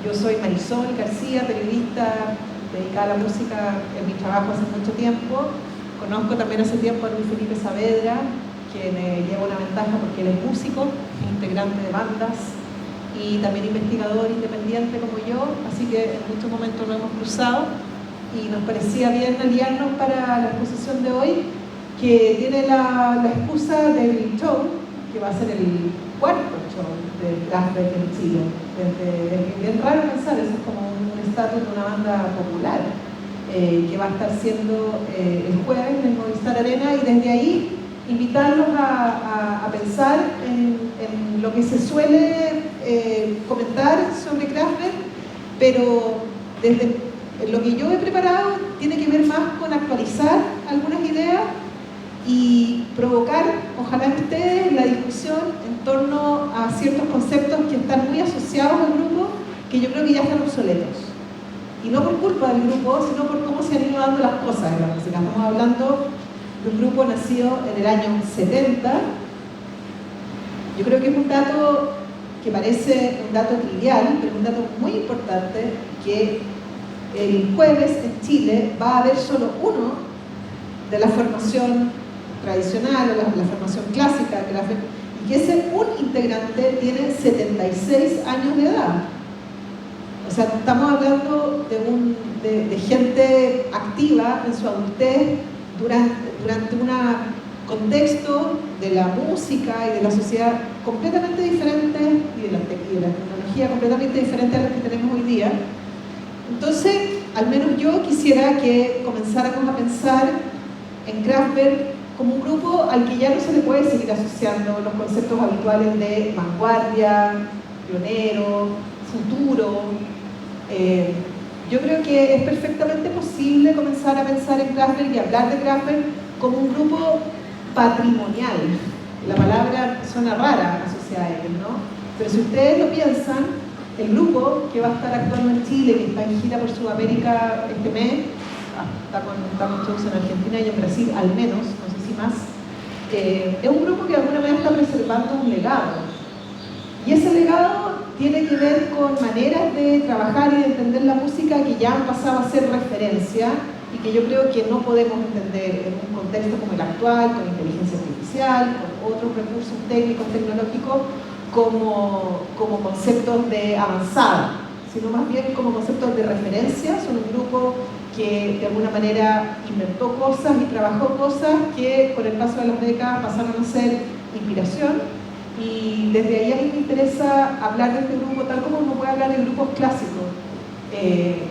Yo soy Marisol García, periodista dedicada a la música en mi trabajo hace mucho tiempo. Conozco también hace tiempo a Luis Felipe Saavedra, quien lleva una ventaja porque él es músico, integrante de bandas y también investigador independiente como yo, así que en muchos momentos nos hemos cruzado y nos parecía bien aliarnos para la exposición de hoy, que tiene la excusa del show, que va a ser el cuarto show de Kraftwerk en Chile. Es bien raro pensar, eso es como un estatus de una banda popular, que va a estar siendo el jueves en el Movistar Arena, y desde ahí invitarlos a pensar en lo que se suele comentar sobre Kraftwerk, pero desde lo que yo he preparado tiene que ver más con actualizar algunas ideas y provocar, ojalá en ustedes, la discusión en torno a ciertos conceptos que están muy asociados al grupo, que yo creo que ya están obsoletos. Y no por culpa del grupo, sino por cómo se han ido dando las cosas en la música. Estamos hablando de un grupo nacido en el año 70. Yo creo que es un dato que parece un dato trivial, pero es un dato muy importante, que el jueves en Chile va a haber solo uno de la formación tradicional o la formación clásica de Kraftwerk, y que ese un integrante tiene 76 años de edad. O sea, estamos hablando de gente activa en su adultez durante un contexto de la música y de la sociedad completamente diferente y de la tecnología completamente diferente a la que tenemos hoy día. Entonces, al menos yo quisiera que comenzáramos a pensar en Kraftwerk como un grupo al que ya no se le puede seguir asociando los conceptos habituales de vanguardia, pionero, futuro. Yo creo que es perfectamente posible comenzar a pensar en Kraftwerk y hablar de Kraftwerk como un grupo patrimonial. La palabra suena rara asociada a él, ¿no? Pero si ustedes lo piensan, el grupo que va a estar actuando en Chile, que está en gira por Sudamérica este mes, está con shows en Argentina y en Brasil al menos, no sé si más, es un grupo que de alguna manera está preservando un legado. Y ese legado tiene que ver con maneras de trabajar y de entender la música que ya han pasado a ser referencia y que yo creo que no podemos entender en un contexto como el actual, con inteligencia artificial, con otros recursos técnicos, tecnológicos, como conceptos de avanzada, sino más bien como conceptos de referencia. Son un grupo que de alguna manera inventó cosas y trabajó cosas que con el paso de las décadas pasaron a ser inspiración, y desde ahí a mí me interesa hablar de este grupo tal como uno puede hablar de grupos clásicos,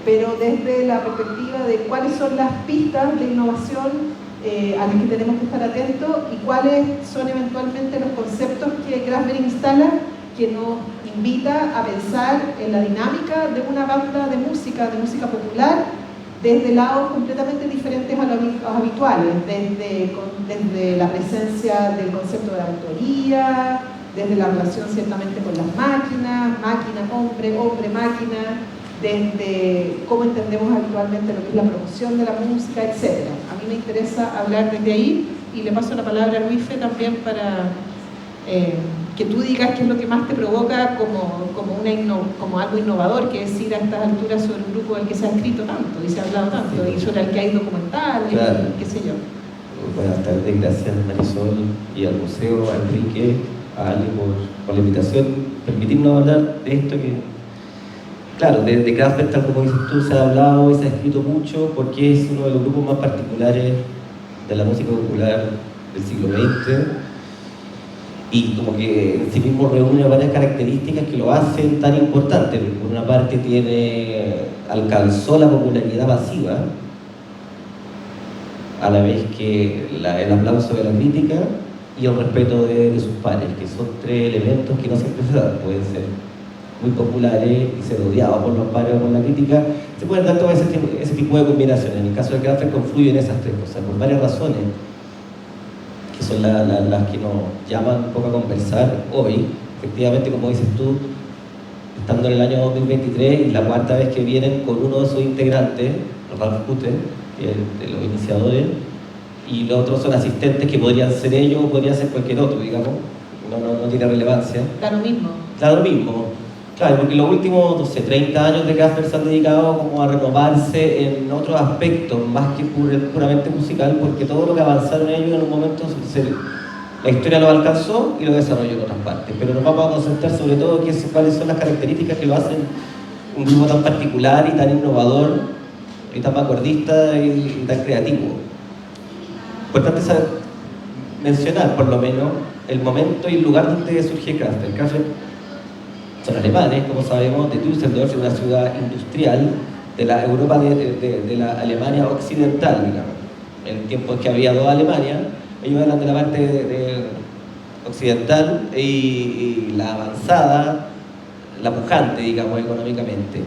pero desde la perspectiva de cuáles son las pistas de innovación a las que tenemos que estar atentos y cuáles son eventualmente los conceptos que Kraftwerk instala, que nos invita a pensar en la dinámica de una banda de música popular desde lados completamente diferentes a los habituales, desde la presencia del concepto de autoría, desde la relación ciertamente con las máquinas, máquina-hombre, hombre-máquina, desde cómo entendemos habitualmente lo que es la promoción de la música, etc. A mí me interesa hablar desde ahí, y le paso la palabra a Luis Fe también para que tú digas qué es lo que más te provoca como algo innovador, que es ir a estas alturas sobre un grupo del que se ha escrito tanto y se ha hablado tanto, y sobre el que hay documentales, claro, qué sé yo. Buenas tardes, gracias Marisol y al museo, a Enrique, a Ali por la invitación, permitirnos hablar de esto que, claro, de Kraftwerk, tal como dices tú, se ha hablado y se ha escrito mucho porque es uno de los grupos más particulares de la música popular del siglo XX, y como que en sí mismo reúne varias características que lo hacen tan importante. Por una parte alcanzó la popularidad masiva, a la vez que el aplauso de la crítica y el respeto de sus pares, que son tres elementos que no siempre se dan. Pueden ser muy populares y ser odiados por los pares o por la crítica. Se pueden dar todo ese tipo de combinaciones. En el caso de Kraftwerk confluyen esas tres cosas por varias razones, que son las que nos llaman un poco a conversar hoy. Efectivamente, como dices tú, estando en el año 2023 y la cuarta vez que vienen con uno de sus integrantes, Ralf Hutter, que es de los iniciadores, y los otros son asistentes que podrían ser ellos o podría ser cualquier otro, digamos, no tiene relevancia. Da lo mismo. Da lo mismo, Claro, porque los últimos, no sé, 30 años de Kraftwerk se han dedicado como a renovarse en otros aspectos, más que puramente musical, porque todo lo que avanzaron ellos en un momento, la historia lo alcanzó y lo desarrolló en otras partes. Pero nos vamos a concentrar sobre todo en cuáles son las características que lo hacen un grupo tan particular y tan innovador, y tan vanguardista y tan creativo. Importante mencionar, por lo menos, el momento y el lugar donde surge Kraftwerk. Kraftwerk son alemanes, como sabemos, de Düsseldorf, una ciudad industrial de la Europa de la Alemania occidental, digamos. En el tiempo en que había dos Alemanias, ellos eran de la parte occidental y la avanzada, la pujante, digamos, económicamente.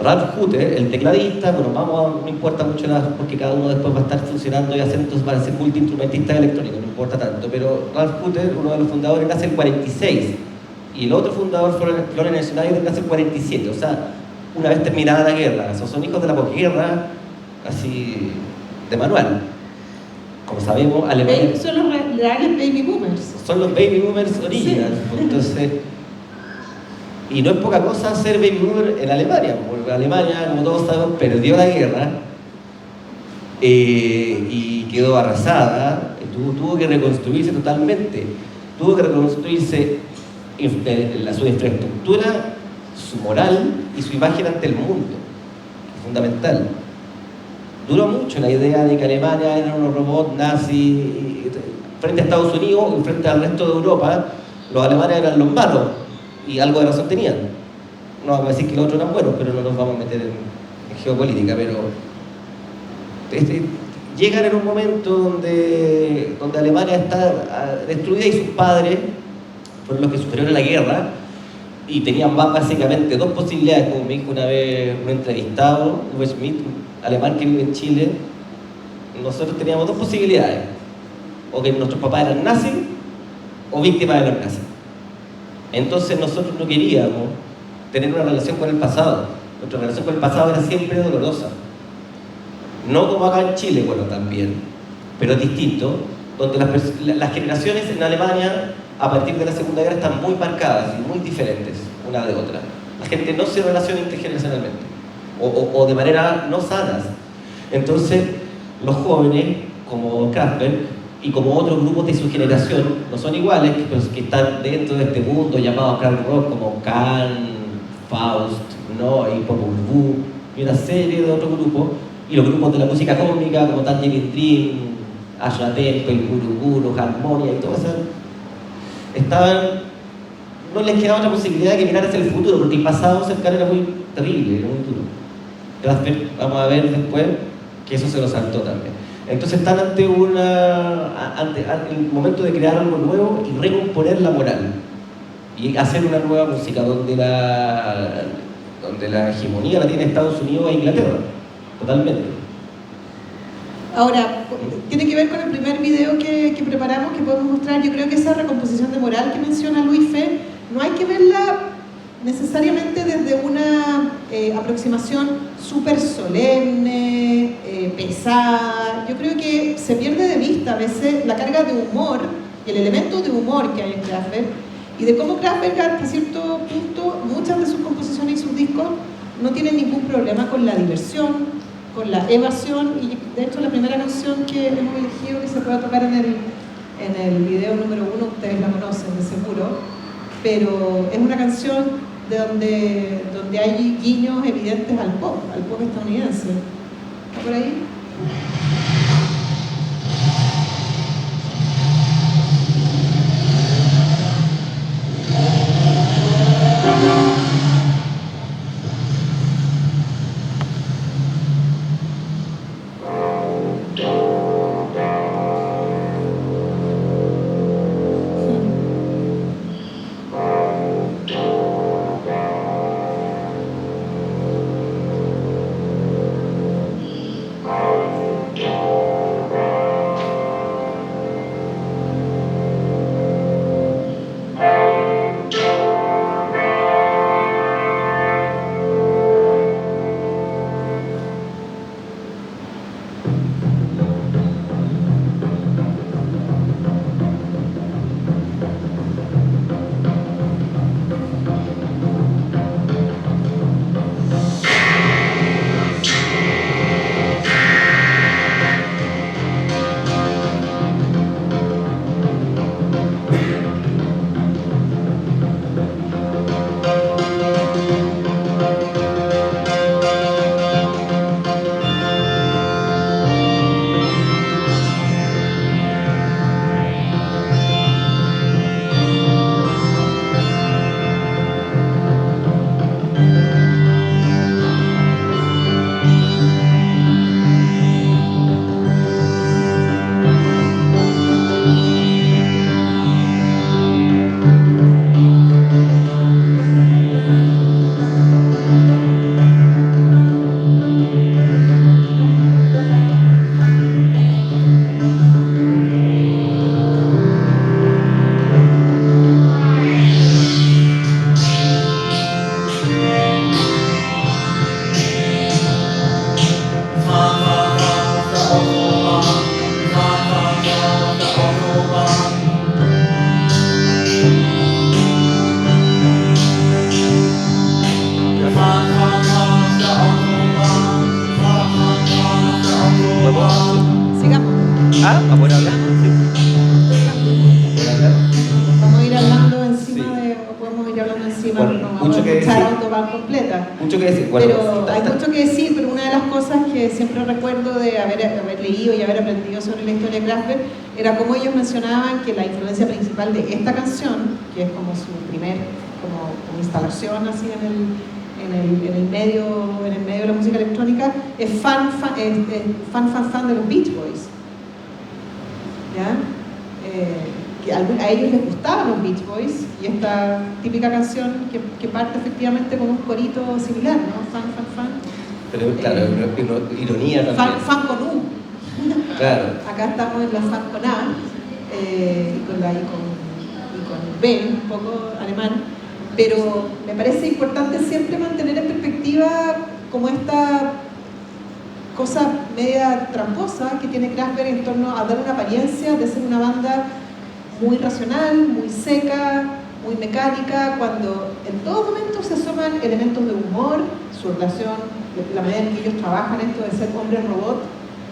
Ralf Hutter, el tecladista, bueno, no importa mucho porque cada uno después va a estar funcionando y entonces para ser multiinstrumentista electrónico, no importa tanto, pero Ralf Hutter, uno de los fundadores, nace en el 46 y el otro fundador, Florian Schneider, nace en el 47, o sea, una vez terminada la guerra. Esos son hijos de la posguerra, así de manual. Como sabemos, Alemania... Son los reales baby boomers. Son los baby boomers originals, sí. Entonces... Y no es poca cosa ser baby boomer en Alemania, porque Alemania, como todos sabemos, perdió la guerra y quedó arrasada, tuvo que reconstruirse totalmente, tuvo que reconstruirse su infraestructura, su moral y su imagen ante el mundo, fundamental. Duró mucho la idea de que Alemania era unos robots nazis, frente a Estados Unidos y frente al resto de Europa, los alemanes eran los malos. Y algo de razón tenían. No vamos a decir que los otros eran buenos, pero no nos vamos a meter en geopolítica, pero llegan en un momento donde Alemania está destruida y sus padres fueron los que sufrieron la guerra y tenían básicamente dos posibilidades, como me dijo una vez un entrevistado, Uwe Schmidt, un alemán que vive en Chile. Nosotros teníamos dos posibilidades, o que nuestros papás eran nazis o víctimas de los nazis. Entonces nosotros no queríamos tener una relación con el pasado. Nuestra relación con el pasado era siempre dolorosa. No como acá en Chile, bueno, también, pero distinto, donde las generaciones en Alemania, a partir de la Segunda Guerra, están muy marcadas y muy diferentes una de otra. La gente no se relaciona intergeneracionalmente, o de manera no sanas. Entonces, los jóvenes, como Kraftwerk, y como otros grupos de su generación, no son iguales, que están dentro de este mundo llamado crowd rock, como Can, Faust, ¿no? Y Popol Vuh, y una serie de otros grupos, y los grupos de la música cósmica, como Tangerine Dream, Ashra Temple, Guru Guru, Harmonia y todo eso, no les quedaba otra posibilidad que mirar hacia el futuro, porque el pasado cercano era muy terrible, era muy duro. Kraftwerk, vamos a ver después, que eso se lo saltó también. Entonces están ante el momento de crear algo nuevo y recomponer la moral y hacer una nueva música donde la hegemonía la tiene Estados Unidos e Inglaterra, totalmente. Ahora, tiene que ver con el primer video que preparamos, que podemos mostrar. Yo creo que esa recomposición de moral que menciona Luis Fe, no hay que verla necesariamente desde una aproximación súper solemne, pesada. Yo creo que se pierde de vista a veces la carga de humor, el elemento de humor que hay en Kraftwerk, y de cómo Kraftwerk, hasta cierto punto, muchas de sus composiciones y sus discos no tienen ningún problema con la diversión, con la evasión, y de hecho la primera canción que hemos elegido, que se puede tocar en el video número 1, ustedes la conocen de seguro, pero es una canción donde hay guiños evidentes al pop estadounidense. ¿Está por ahí? a poder hablar. Vamos a ir hablando encima de, o podemos ir hablando encima, bueno, no vamos a escuchar Autobahn completa. Mucho que decir. Bueno, pero hay mucho que decir, pero una de las cosas que siempre recuerdo de haber leído y haber aprendido sobre la historia de Kraftwerk era cómo ellos mencionaban que la influencia principal de esta canción, que es como su primer como instalación así en el medio de la música electrónica, es fan de los Beach Boys. ¿Ya? Que a ellos les gustaban los Beach Boys y esta típica canción que parte efectivamente con un corito similar, ¿no? Fan. Pero claro, ironía también. Fan con U. Claro. Acá estamos en la fan con A y con la I con B, un poco alemán. Pero me parece importante siempre mantener en perspectiva como esta cosa media tramposa que tiene Kraftwerk en torno a dar una apariencia de ser una banda muy racional, muy seca, muy mecánica, cuando en todo momento se asoman elementos de humor, su relación, la manera en que ellos trabajan esto de ser hombres-robot.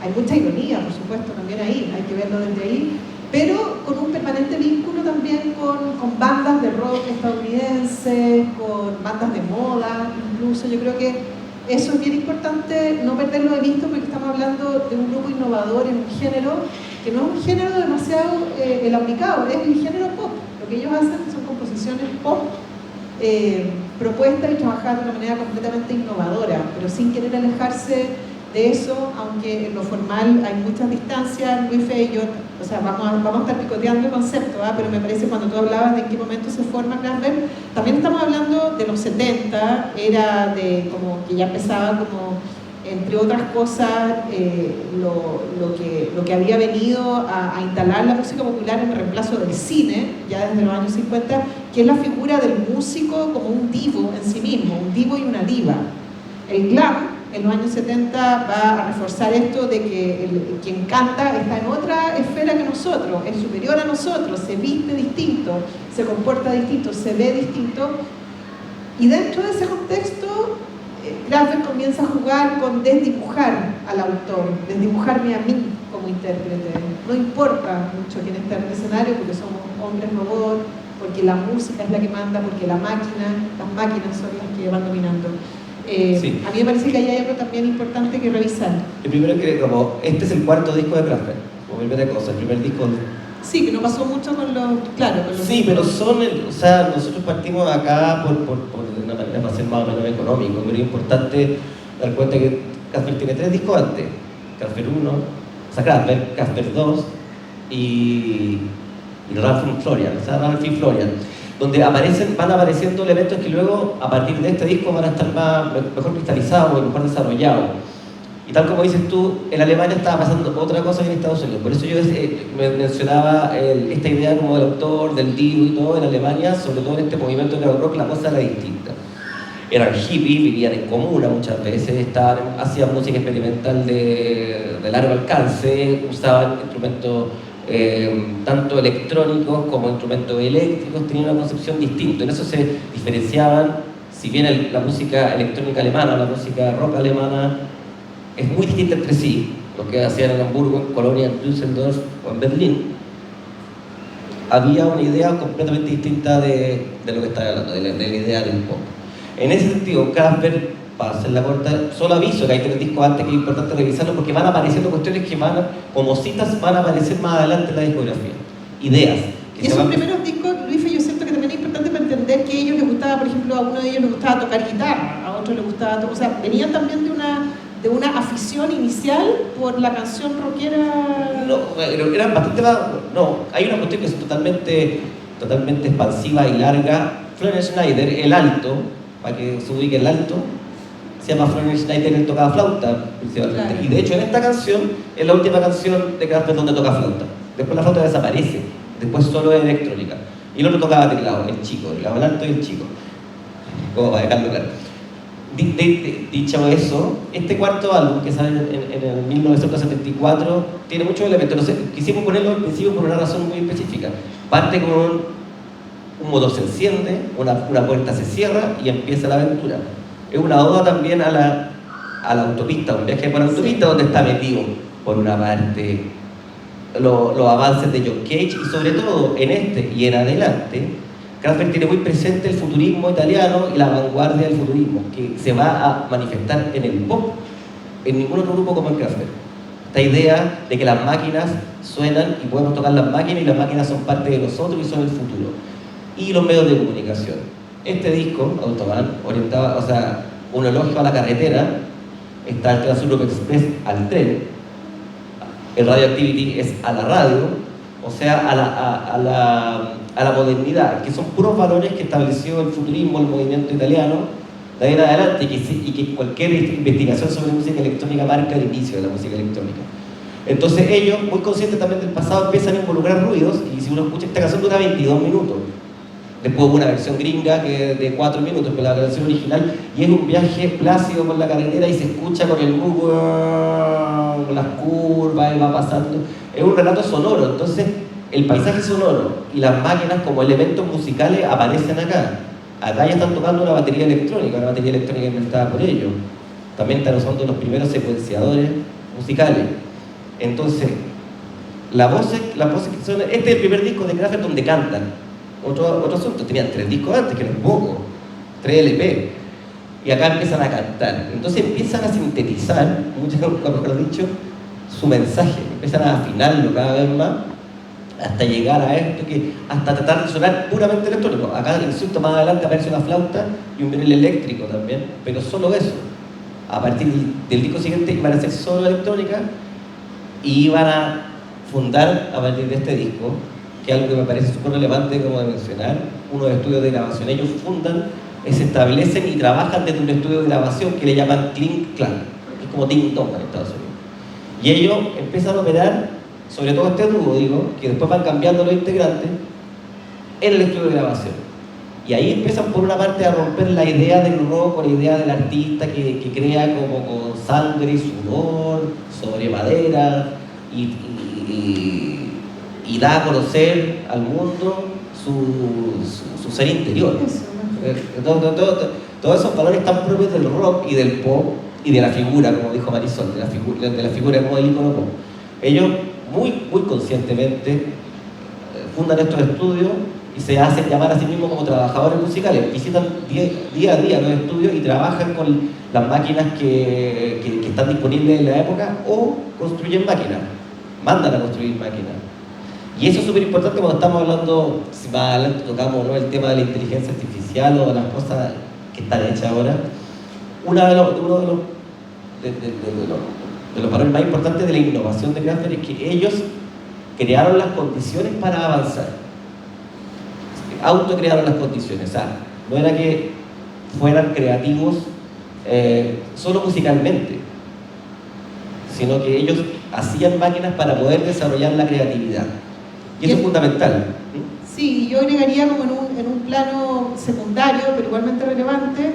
Hay mucha ironía, por supuesto, también ahí, hay que verlo desde ahí, pero con un permanente vínculo también con bandas de rock estadounidenses, con bandas de moda, incluso. Yo creo que eso es bien importante no perderlo de vista porque estamos hablando de un grupo innovador en un género que no es un género demasiado elaborado, es el género pop. Lo que ellos hacen son composiciones pop propuestas y trabajar de una manera completamente innovadora, pero sin querer alejarse de eso, aunque en lo formal hay muchas distancias. Luis Fe y yo, o sea, vamos a estar picoteando el concepto, pero me parece cuando tú hablabas de en qué momento se forma Kraftwerk, también estamos hablando de los 70, era de como que ya empezaba como, entre otras cosas, lo que había venido a instalar la música popular en reemplazo del cine, ya desde los años 50, que es la figura del músico como un divo en sí mismo, un divo y una diva. El glam en los años 70 va a reforzar esto de que quien canta está en otra esfera que nosotros, es superior a nosotros, se viste distinto, se comporta distinto, se ve distinto, y dentro de ese contexto Kraftwerk comienza a jugar con desdibujar al autor, desdibujarme a mí como intérprete. No importa mucho quién está en el escenario porque somos hombres robot, porque la música es la que manda, porque las máquinas son las que van dominando. Sí. A mí me parece que ahí hay algo también importante que revisar. El primero que, como este es el cuarto disco de Kraftwerk, como primera cosa, el primer disco. Sí, que no pasó mucho con los. Claro, con los. Sí, pero son. O sea, nosotros partimos acá por una manera para ser más o menos económico, pero es importante dar cuenta que Kraftwerk tiene 3 discos antes: Kraftwerk 1, o sea, Kraftwerk 2 y Ralph and Florian, o sea, Ralph y Florian, donde van apareciendo elementos que luego, a partir de este disco, van a estar mejor cristalizados, mejor desarrollados. Y tal como dices tú, en Alemania estaba pasando otra cosa que en Estados Unidos. Por eso yo mencionaba esta idea como del autor, del divo y todo. En Alemania, sobre todo en este movimiento de rock, la cosa era distinta. Eran hippies, vivían en comuna muchas veces, hacían música experimental de largo alcance, usaban instrumentos tanto electrónicos como instrumentos eléctricos, tenían una concepción distinta. En eso se diferenciaban, si bien la música electrónica alemana, la música rock alemana es muy distinta entre sí, lo que hacían en Hamburgo, en Colonia, en Düsseldorf o en Berlín, había una idea completamente distinta de lo que estaba hablando, de la idea del pop. En ese sentido, Kraftwerk, para hacer la corta, solo aviso que hay 3 discos antes que es importante revisarlos porque van apareciendo cuestiones que como citas, van a aparecer más adelante en la discografía. Ideas. Y esos primeros discos, Luis, yo siento que también es importante para entender que a ellos les gustaba, por ejemplo, a uno de ellos les gustaba tocar guitarra, a otro les gustaba o sea, venían también de una afición inicial por la canción rockera. No, eran bastante más. No, hay una cuestión que es totalmente expansiva y larga. Florian Schneider, el alto, para que se ubique el alto, se llama Florian Schneider, él tocaba flauta principalmente. Claro. Y de hecho en esta canción es la última canción de Kraftwerk donde toca flauta. Después la flauta desaparece, después solo es electrónica. Y el otro tocaba teclado, el chico, el alto y el chico. Como para dejarlo claro. Dicho eso, este cuarto álbum que sale en el 1974 tiene muchos elementos. No sé, quisimos ponerlo al principio por una razón muy específica. Parte con un motor se enciende, una puerta se cierra y empieza la aventura. Es una oda también a la autopista, un viaje por autopista, sí, donde está metido por una parte los avances de John Cage, y sobre todo en este y en adelante, Kraftwerk tiene muy presente el futurismo italiano y la vanguardia del futurismo, que se va a manifestar en el pop, en ningún otro grupo como en Kraftwerk. Esta idea de que las máquinas suenan y podemos tocar las máquinas y las máquinas son parte de nosotros y son el futuro. Y los medios de comunicación. Este disco, Autobahn, orientaba, o sea, un elogio a la carretera, está el Trans-Europe Express al tren, el Radioactivity es a la radio, o sea, a la modernidad, que son puros valores que estableció el futurismo, el movimiento italiano, de ahí en adelante, y que cualquier investigación sobre música electrónica marca el inicio de la música electrónica. Entonces ellos, muy conscientes también del pasado, empiezan a involucrar ruidos, y si uno escucha esta canción dura 22 minutos. Después hubo una versión gringa que de 4 minutos, pero la versión original, y es un viaje plácido por la carretera y se escucha con el con las curvas, y va pasando. Es un relato sonoro, entonces el paisaje sonoro y las máquinas como elementos musicales aparecen acá. Acá ya están tocando una batería electrónica inventada por ellos. También están usando los primeros secuenciadores musicales. Entonces, las voces que son... Este es el primer disco de Kraftwerk donde cantan. Otro asunto, tenían 3 discos antes, que no es poco, 3 LP. Y acá empiezan a cantar. Entonces empiezan a sintetizar, mejor dicho, su mensaje. Empiezan a afinarlo cada vez más, hasta llegar a esto, hasta tratar de sonar puramente electrónico. Acá, insisto, más adelante aparece una flauta y un violín eléctrico también, pero solo eso. A partir del disco siguiente iban a ser solo electrónica y iban a fundar, a partir de este disco, que es algo que me parece súper relevante como de mencionar, unos estudios de grabación. Ellos fundan, se establecen y trabajan desde un estudio de grabación que le llaman Clink Clan, que es como Ding Dong en Estados Unidos. Y ellos empiezan a operar, sobre todo este dúo, digo, que después van cambiando los integrantes, en el estudio de grabación. Y ahí empiezan por una parte a romper la idea del rock con la idea del artista que crea como con sangre y sudor, sobre madera, y da a conocer al mundo su ser interior. Todos esos valores tan propios del rock y del pop y de la figura, como dijo Marisol, de la figura como el ícono pop. Ellos muy conscientemente fundan estos estudios y se hacen llamar a sí mismos como trabajadores musicales. Visitan día a día los estudios y trabajan con las máquinas que están disponibles en la época o construyen máquinas, mandan a construir máquinas. Y eso es súper importante cuando estamos hablando, si más adelante tocamos, ¿no?, el tema de la inteligencia artificial o de las cosas que están hechas ahora. Uno de los valores más importantes de la innovación de Kraftwerk es que ellos crearon las condiciones para avanzar. Autocrearon las condiciones. O sea, no era que fueran creativos solo musicalmente, sino que ellos hacían máquinas para poder desarrollar la creatividad. Y eso es fundamental. Sí, yo agregaría como en un plano secundario, pero igualmente relevante,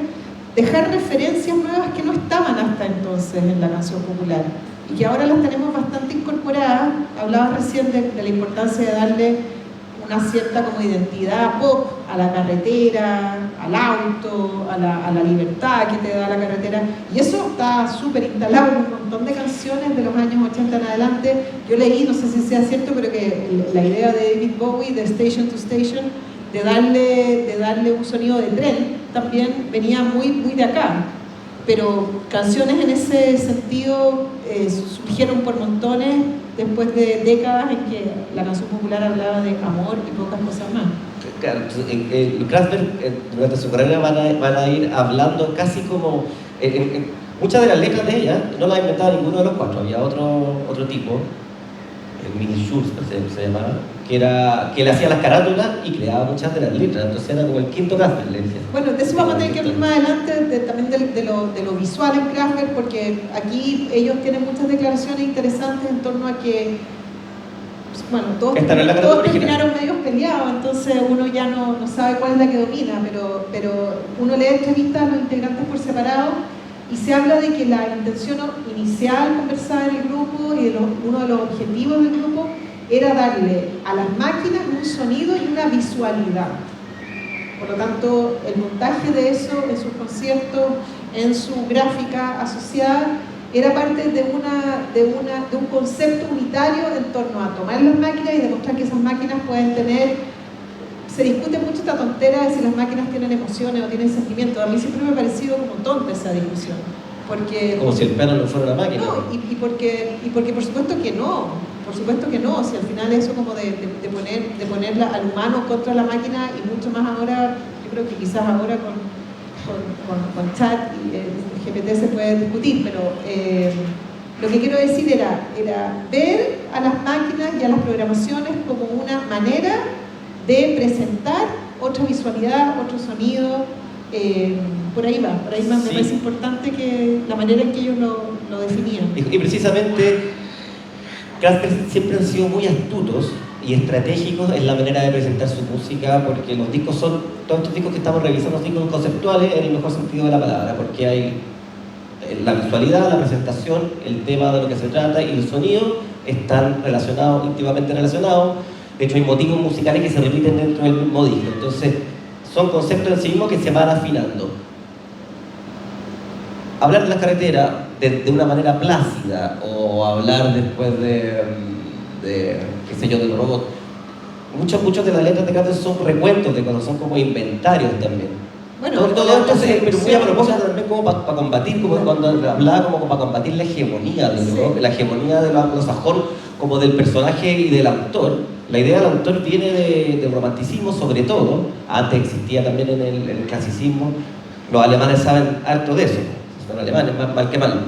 dejar referencias nuevas que no estaban hasta entonces en la canción popular y que ahora las tenemos bastante incorporadas. Hablabas recién de la importancia de darle una cierta como identidad pop a la carretera, al auto, a la libertad que te da la carretera, y eso está súper instalado en un montón de canciones de los años 80 en adelante. Yo leí, no sé si sea cierto, pero que la idea de David Bowie de Station to Station, de darle un sonido de tren, también venía muy de acá, pero canciones en ese sentido surgieron por montones después de décadas en que la canción popular hablaba de amor y pocas cosas más. Claro, Kraftwerk durante su carrera van a ir hablando casi como... muchas de las letras de ella no las inventaba ninguno de los cuatro, había otro tipo, el Mini Schulz se llamaba, que le hacía las carátulas y creaba muchas de las letras, entonces era como el quinto Kraftwerk, le decía. Bueno, de eso vamos a tener que hablar más adelante, también de lo visual en Kraftwerk, porque aquí ellos tienen muchas declaraciones interesantes en torno a que, bueno, todos terminaron medios peleados, entonces uno ya no sabe cuál es la que domina, pero uno lee entrevistas a los integrantes por separado y se habla de que la intención inicial conversada en el grupo y uno de los objetivos del grupo era darle a las máquinas un sonido y una visualidad. Por lo tanto, el montaje de eso en sus conciertos, en su gráfica asociada, era parte de un concepto unitario en torno a tomar las máquinas y demostrar que esas máquinas pueden tener. Se discute mucho esta tontera de si las máquinas tienen emociones o tienen sentimientos. A mí siempre me ha parecido como tonta esa discusión. Porque, como si el piano no fuera una máquina. No, y porque por supuesto que no. Por supuesto que no. Si al final eso como de poner al humano contra la máquina, y mucho más ahora, yo creo que quizás ahora con chat y el GPT se puede discutir, pero lo que quiero decir era ver a las máquinas y a las programaciones como una manera de presentar otra visualidad, otro sonido. Por ahí va, sí. Me parece importante que la manera en que ellos lo definían. Y precisamente Casper siempre han sido muy astutos y estratégicos en la manera de presentar su música, porque los discos son, todos estos discos que estamos revisando, son discos conceptuales en el mejor sentido de la palabra, porque hay la visualidad, la presentación, el tema de lo que se trata y el sonido están relacionados, íntimamente relacionados. De hecho, hay motivos musicales que se repiten dentro del mismo disco. Entonces, son conceptos en sí mismos que se van afinando. Hablar de las carreteras de una manera plácida, o hablar después de qué sé yo, de los robots. Muchos de las letras de Casper son recuentos de cosas, son como inventarios también. Bueno, todo esto pero muy a propósito también como para combatir, como cuando hablaba como para combatir la hegemonía del rock, la hegemonía de lo anglosajón, como del personaje y del autor. La idea del autor viene del romanticismo, sobre todo. Antes existía también en el clasicismo. Los alemanes saben harto de eso, son alemanes, más mal que mal.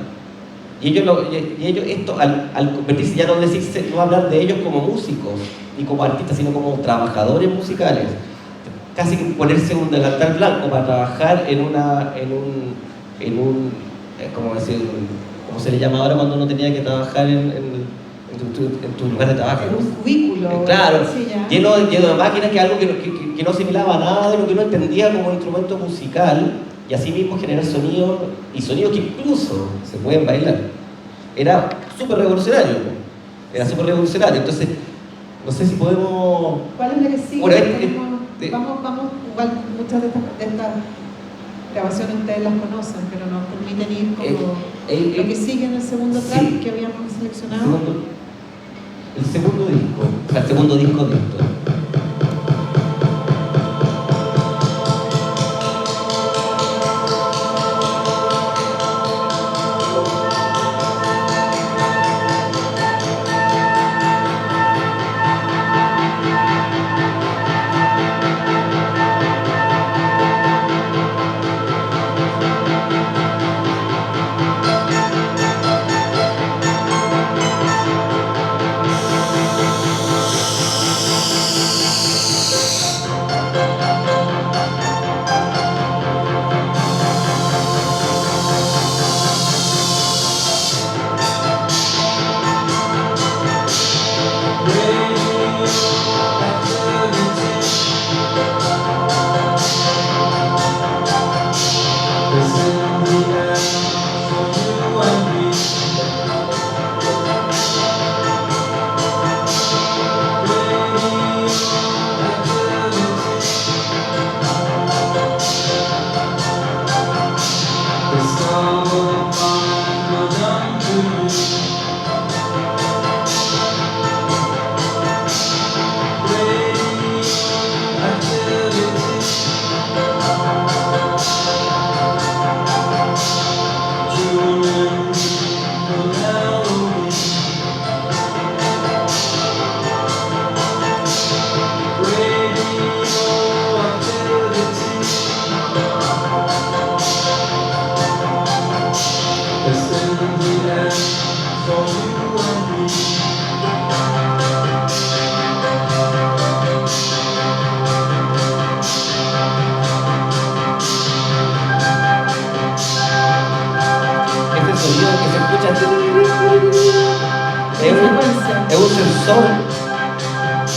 Y ellos esto, al convertirse, ya no hablar de ellos como músicos y como artistas, sino como trabajadores musicales, casi que ponerse un delantal blanco para trabajar en un ¿cómo decir? ¿Cómo se le llama ahora cuando uno tenía que trabajar en tu lugar de trabajo? En un cubículo. Claro, Sí, lleno de máquinas, que algo que no asimilaba nada de lo que uno entendía como instrumento musical, y así mismo generar sonidos, y sonidos que incluso se pueden bailar. Era súper revolucionario, entonces no sé si podemos... ¿Cuál es la que sigue? Bueno, vamos, igual muchas de estas grabaciones ustedes las conocen, pero nos permiten ir como lo que sigue en el segundo track, sí, que habíamos seleccionado. El segundo disco de esto.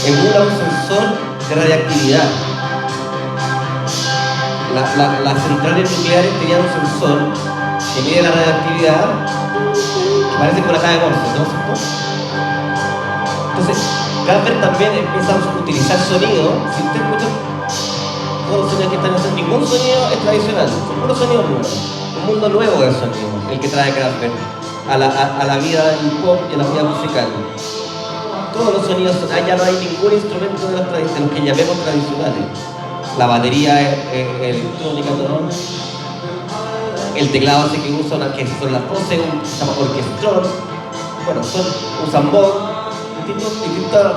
Emula un sensor de radiactividad. Las centrales nucleares tenían un sensor que mide la radiactividad, que parece como la caja de Morse, ¿no? Entonces, Casper también empieza a utilizar sonido. Si usted escucha todos los sonidos que están haciendo, ningún sonido es tradicional, son puros sonidos nuevos. Un mundo nuevo de sonido, el que trae Casper. a la vida del pop y a la vida musical. Todos los sonidos, ya no hay ningún instrumento de los que llamemos tradicionales. La batería es electrónica, ¿no? El teclado ese que usan, que son las voces, se llama orquestrón. Bueno, usan voz, distintos.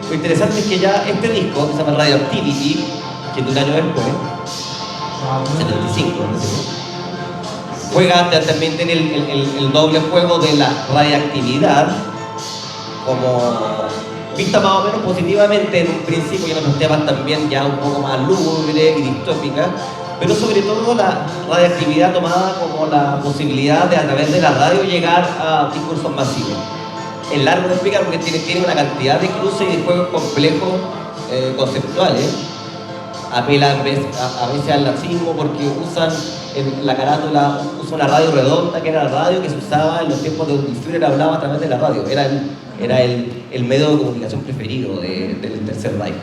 Lo interesante es que ya este disco, que se llama Radioactivity, que es de un año después, 75, ¿no? Juega también tiene el doble juego de la radiactividad, como vista más o menos positivamente en un principio, y en otros temas también ya un poco más lúgubre y distópica, pero sobre todo la radiactividad tomada como la posibilidad de a través de la radio llegar a discursos masivos. Es largo de explicar porque tiene una cantidad de cruces y de juegos complejos conceptuales. Apelan a veces al nazismo porque usan la carátula, usa una radio redonda que era la radio que se usaba en los tiempos donde el Führer hablaba a través de la radio. Era el medio de comunicación preferido del Tercer Reich.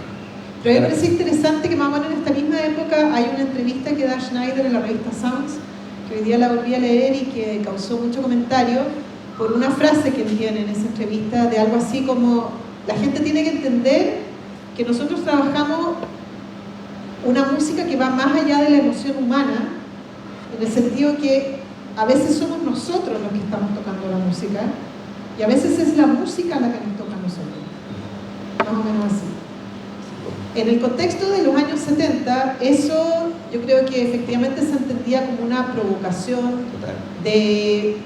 Pero me parece interesante que más o menos en esta misma época hay una entrevista que da Schneider en la revista Sounds, que hoy día la volví a leer y que causó mucho comentario por una frase que él tiene en esa entrevista de algo así como: la gente tiene que entender que nosotros trabajamos una música que va más allá de la emoción humana, en el sentido que a veces somos nosotros los que estamos tocando la música y a veces es la música la que nos toca a nosotros, más o menos así. En el contexto de los años 70, eso yo creo que efectivamente se entendía como una provocación de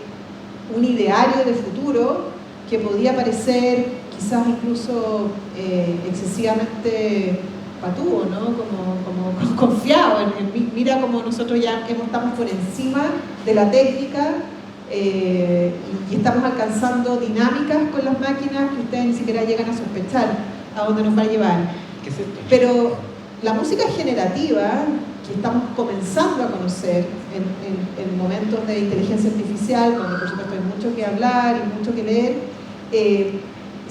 un ideario de futuro que podía parecer quizás incluso excesivamente patudo, ¿no? Como confiado mira como nosotros ya estamos por encima de la técnica y estamos alcanzando dinámicas con las máquinas que ustedes ni siquiera llegan a sospechar a dónde nos va a llevar. ¿Qué es esto? Pero la música generativa que estamos comenzando a conocer en momentos de inteligencia artificial, donde por supuesto hay mucho que hablar y mucho que leer,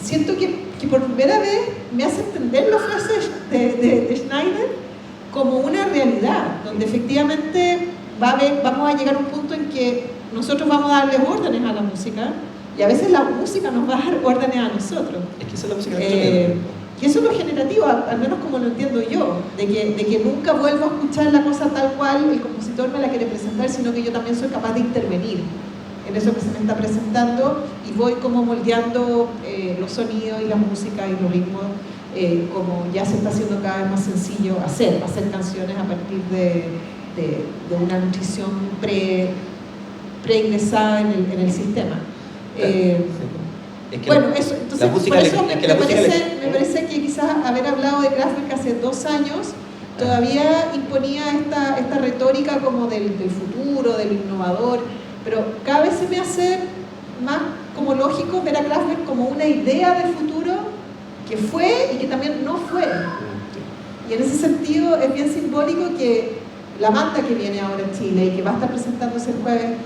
siento que por primera vez me hace entender la frase de Schneider como una realidad, donde efectivamente vamos a llegar a un punto en que nosotros vamos a darle órdenes a la música y a veces la música nos va a dar órdenes a nosotros. Es que eso es la música electrónica. Y eso es lo generativo, al menos como lo entiendo yo, de que nunca vuelvo a escuchar la cosa tal cual el compositor me la quiere presentar, sino que yo también soy capaz de intervenir en eso que se me está presentando y voy como moldeando los sonidos y la música y los ritmos, como ya se está haciendo cada vez más sencillo hacer canciones a partir de una nutrición preingresada en el sistema. Es que bueno, eso, entonces por eso me parece que quizás haber hablado de Kraftwerk hace 2 años todavía imponía esta retórica como del futuro, del innovador, pero cada vez se me hace más como lógico ver a Kraftwerk como una idea de futuro que fue y que también no fue. Y en ese sentido es bien simbólico que la banda que viene ahora en Chile y que va a estar presentándose el jueves,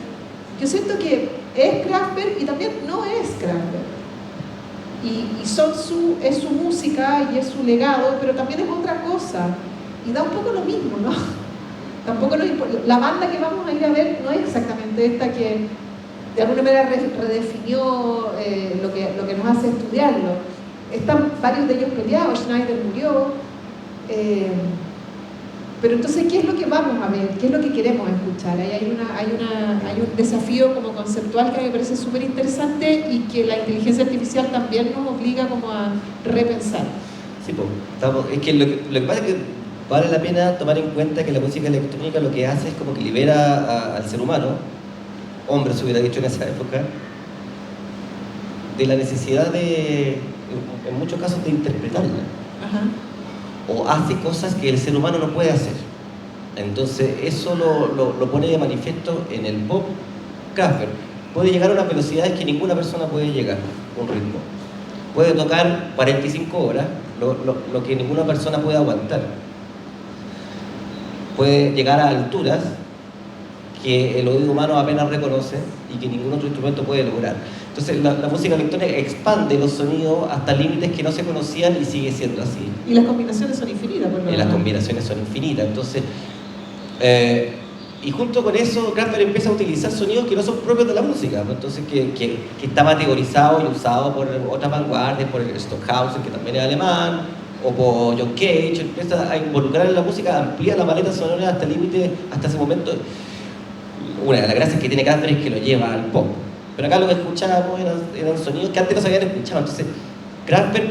yo siento que es Kraftwerk y también no es Kraftwerk. Y es su música y es su legado, pero también es otra cosa. Y da un poco lo mismo, ¿no? Tampoco la banda que vamos a ir a ver no es exactamente esta que de alguna manera redefinió lo que nos hace estudiarlo. Están varios de ellos peleados, Schneider murió. Pero entonces, ¿qué es lo que vamos a ver? ¿Qué es lo que queremos escuchar? Ahí hay un desafío como conceptual que me parece súper interesante y que la inteligencia artificial también nos obliga como a repensar. Sí, pues, es que lo que pasa es que vale la pena tomar en cuenta que la música electrónica lo que hace es como que libera al ser humano, hombre se hubiera dicho en esa época, de la necesidad en muchos casos, de interpretarla. Ajá. O hace cosas que el ser humano no puede hacer. Entonces eso lo pone de manifiesto en el pop. Kraftwerk puede llegar a unas velocidades que ninguna persona puede llegar, un ritmo. Puede tocar 45 horas, lo que ninguna persona puede aguantar. Puede llegar a alturas que el oído humano apenas reconoce y que ningún otro instrumento puede lograr. Entonces la música electrónica expande los sonidos hasta límites que no se conocían y sigue siendo así. Y las combinaciones son infinitas, por lo Y las combinaciones son infinitas. Entonces, Y junto con eso, Kraftwerk empieza a utilizar sonidos que no son propios de la música, ¿no? Entonces que estaba teorizado y usado por otras vanguardias, por Stockhausen, que también es alemán, o por John Cage. Empieza a involucrar en la música, amplía la maleta sonora hasta el límite, hasta ese momento. Una de las gracias que tiene Kraftwerk es que lo lleva al pop. Pero acá lo que escuchábamos eran sonidos que antes no se habían escuchado. Entonces, Kraftwerk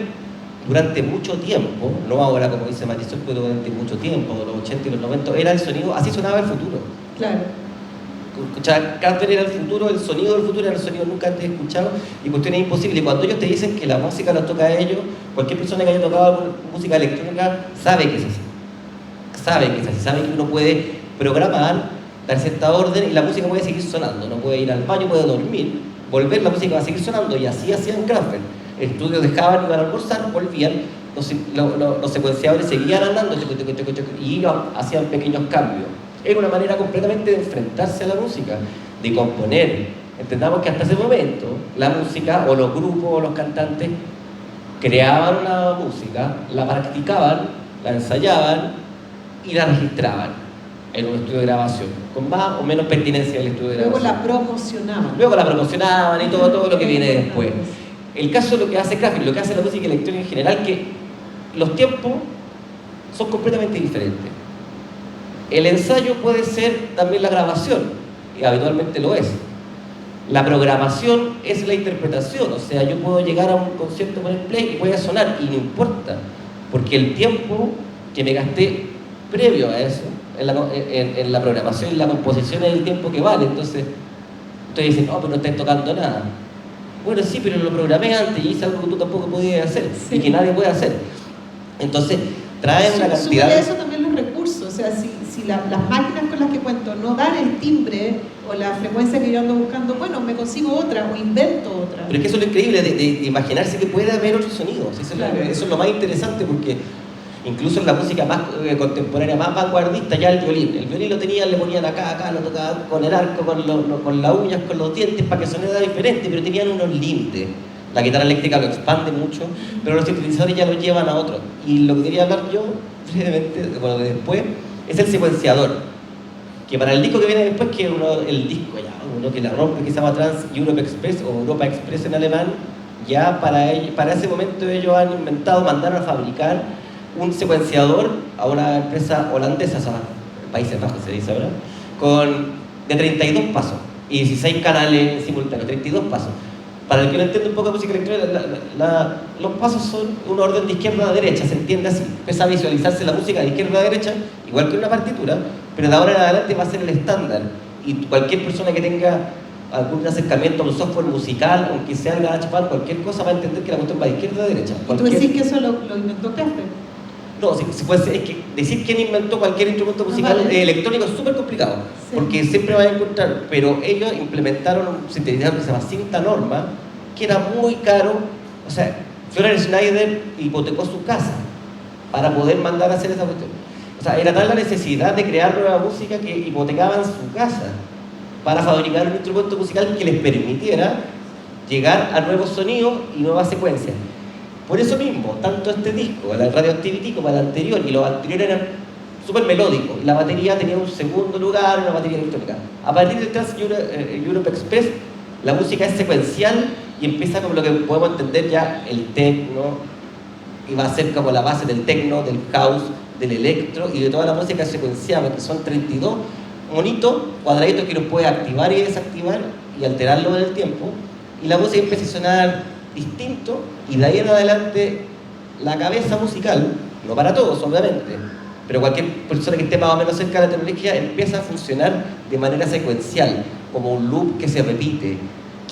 durante mucho tiempo, no ahora como dice Marisol, pero durante mucho tiempo, los 80 y los 90, era el sonido, así sonaba el futuro. Claro. Kraftwerk era el futuro, el sonido del futuro era el sonido nunca antes escuchado, y cuestión es imposible. Y cuando ellos te dicen que la música los toca a ellos, cualquier persona que haya tocado música electrónica sabe que es así. Sabe que es así, sabe que uno puede programar, dar cierta orden y la música puede seguir sonando. No puede ir al baño, puede dormir, volver, la música va a seguir sonando, y así hacían Kraftwerk. El estudio dejaban, iban a almorzar, volvían, los secuenciadores seguían andando y hacían pequeños cambios. Era una manera completamente de enfrentarse a la música, de componer. Entendamos que hasta ese momento la música, o los grupos, o los cantantes, creaban una música, la practicaban, la ensayaban y la registraban en un estudio de grabación, con más o menos pertinencia del estudio de grabación. Luego la promocionaban y todo lo que viene después. El caso de lo que hace Kraftwerk, lo que hace la música electrónica en general, que los tiempos son completamente diferentes. El ensayo puede ser también la grabación, y habitualmente lo es. La programación es la interpretación, o sea, yo puedo llegar a un concierto, poner play y puede sonar, y no importa, porque el tiempo que me gasté previo a eso, en la programación y la composición, es el tiempo que vale. Entonces, ustedes dicen, no, pero no estáis tocando nada. Bueno, sí, pero lo programé antes y hice algo que tú tampoco podías hacer, sí, y que nadie puede hacer. Entonces, trae una cantidad de eso también los recursos. O sea, si las máquinas con las que cuento no dan el timbre o la frecuencia que yo ando buscando, bueno, me consigo otra o invento otra. Pero es que eso es lo increíble de imaginarse que puede haber otros sonidos. Eso es lo más interesante, porque incluso en la música más contemporánea, más vanguardista, ya el violín lo tenían, le ponían acá, lo tocaban con el arco, con las uñas, con los dientes, para que sonara diferente, pero tenían unos límites. La guitarra eléctrica lo expande mucho, pero los sintetizadores ya lo llevan a otro. Y lo que quería hablar yo, brevemente, bueno, después, es el secuenciador, que para el disco que viene después, que el disco uno que la rompe, que se llama Trans Europe Express, o Europa Express en alemán, ya para ese momento ellos han inventado, mandaron a fabricar un secuenciador a una empresa holandesa, son Países Bajos se dice ahora, de 32 pasos y 16 canales simultáneos, 32 pasos. Para el que no entiende un poco de música electrónica, los pasos son un orden de izquierda a derecha, se entiende así. Empieza a visualizarse la música de izquierda a derecha, igual que una partitura, pero de ahora en adelante va a ser el estándar. Y cualquier persona que tenga algún acercamiento a un software musical, aunque sea el GarageBand, cualquier cosa, va a entender que la cuestión va de izquierda a derecha. ¿Tú decís que eso lo inventó Kraftwerk? No, es que decir quién inventó cualquier instrumento musical electrónico es súper complicado, sí, porque siempre vas a encontrar, pero ellos implementaron un sintetizador que se llama Cinta Norma, que era muy caro. O sea, Florian Schneider hipotecó su casa para poder mandar a hacer esa cuestión. O sea, era tal la necesidad de crear nueva música que hipotecaban su casa para fabricar un instrumento musical que les permitiera llegar a nuevos sonidos y nuevas secuencias. Por eso mismo, tanto este disco, la Radioactivity, como el anterior, y los anteriores eran súper melódicos. La batería tenía un segundo lugar, una batería electrónica. A partir de Trans Europe Express, la música es secuencial y empieza como lo que podemos entender ya el techno, y va a ser como la base del techno, del house, del electro y de toda la música secuenciada, que son 32 monitos, cuadraditos que uno puede activar y desactivar y alterarlo en el tiempo, y la música empieza a sonar distinto, y de ahí en adelante la cabeza musical, no para todos obviamente, pero cualquier persona que esté más o menos cerca de la tecnología, empieza a funcionar de manera secuencial, como un loop que se repite,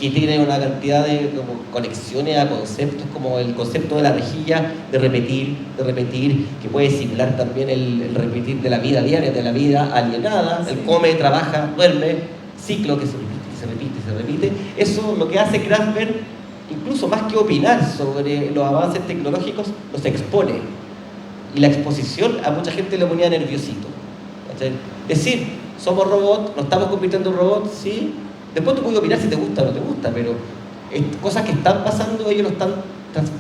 que tiene una cantidad de conexiones a conceptos, como el concepto de la rejilla, de repetir, que puede simular también el repetir de la vida diaria, de la vida alienada, el come, trabaja, duerme, ciclo que se repite. Eso lo que hace Kraftwerk, incluso más que opinar sobre los avances tecnológicos, los expone. Y la exposición a mucha gente le ponía nerviosito. ¿Cachai? Decir, somos robots, nos estamos convirtiendo en robots, sí. Después tú puedes opinar si te gusta o no te gusta, pero cosas que están pasando, ellos lo están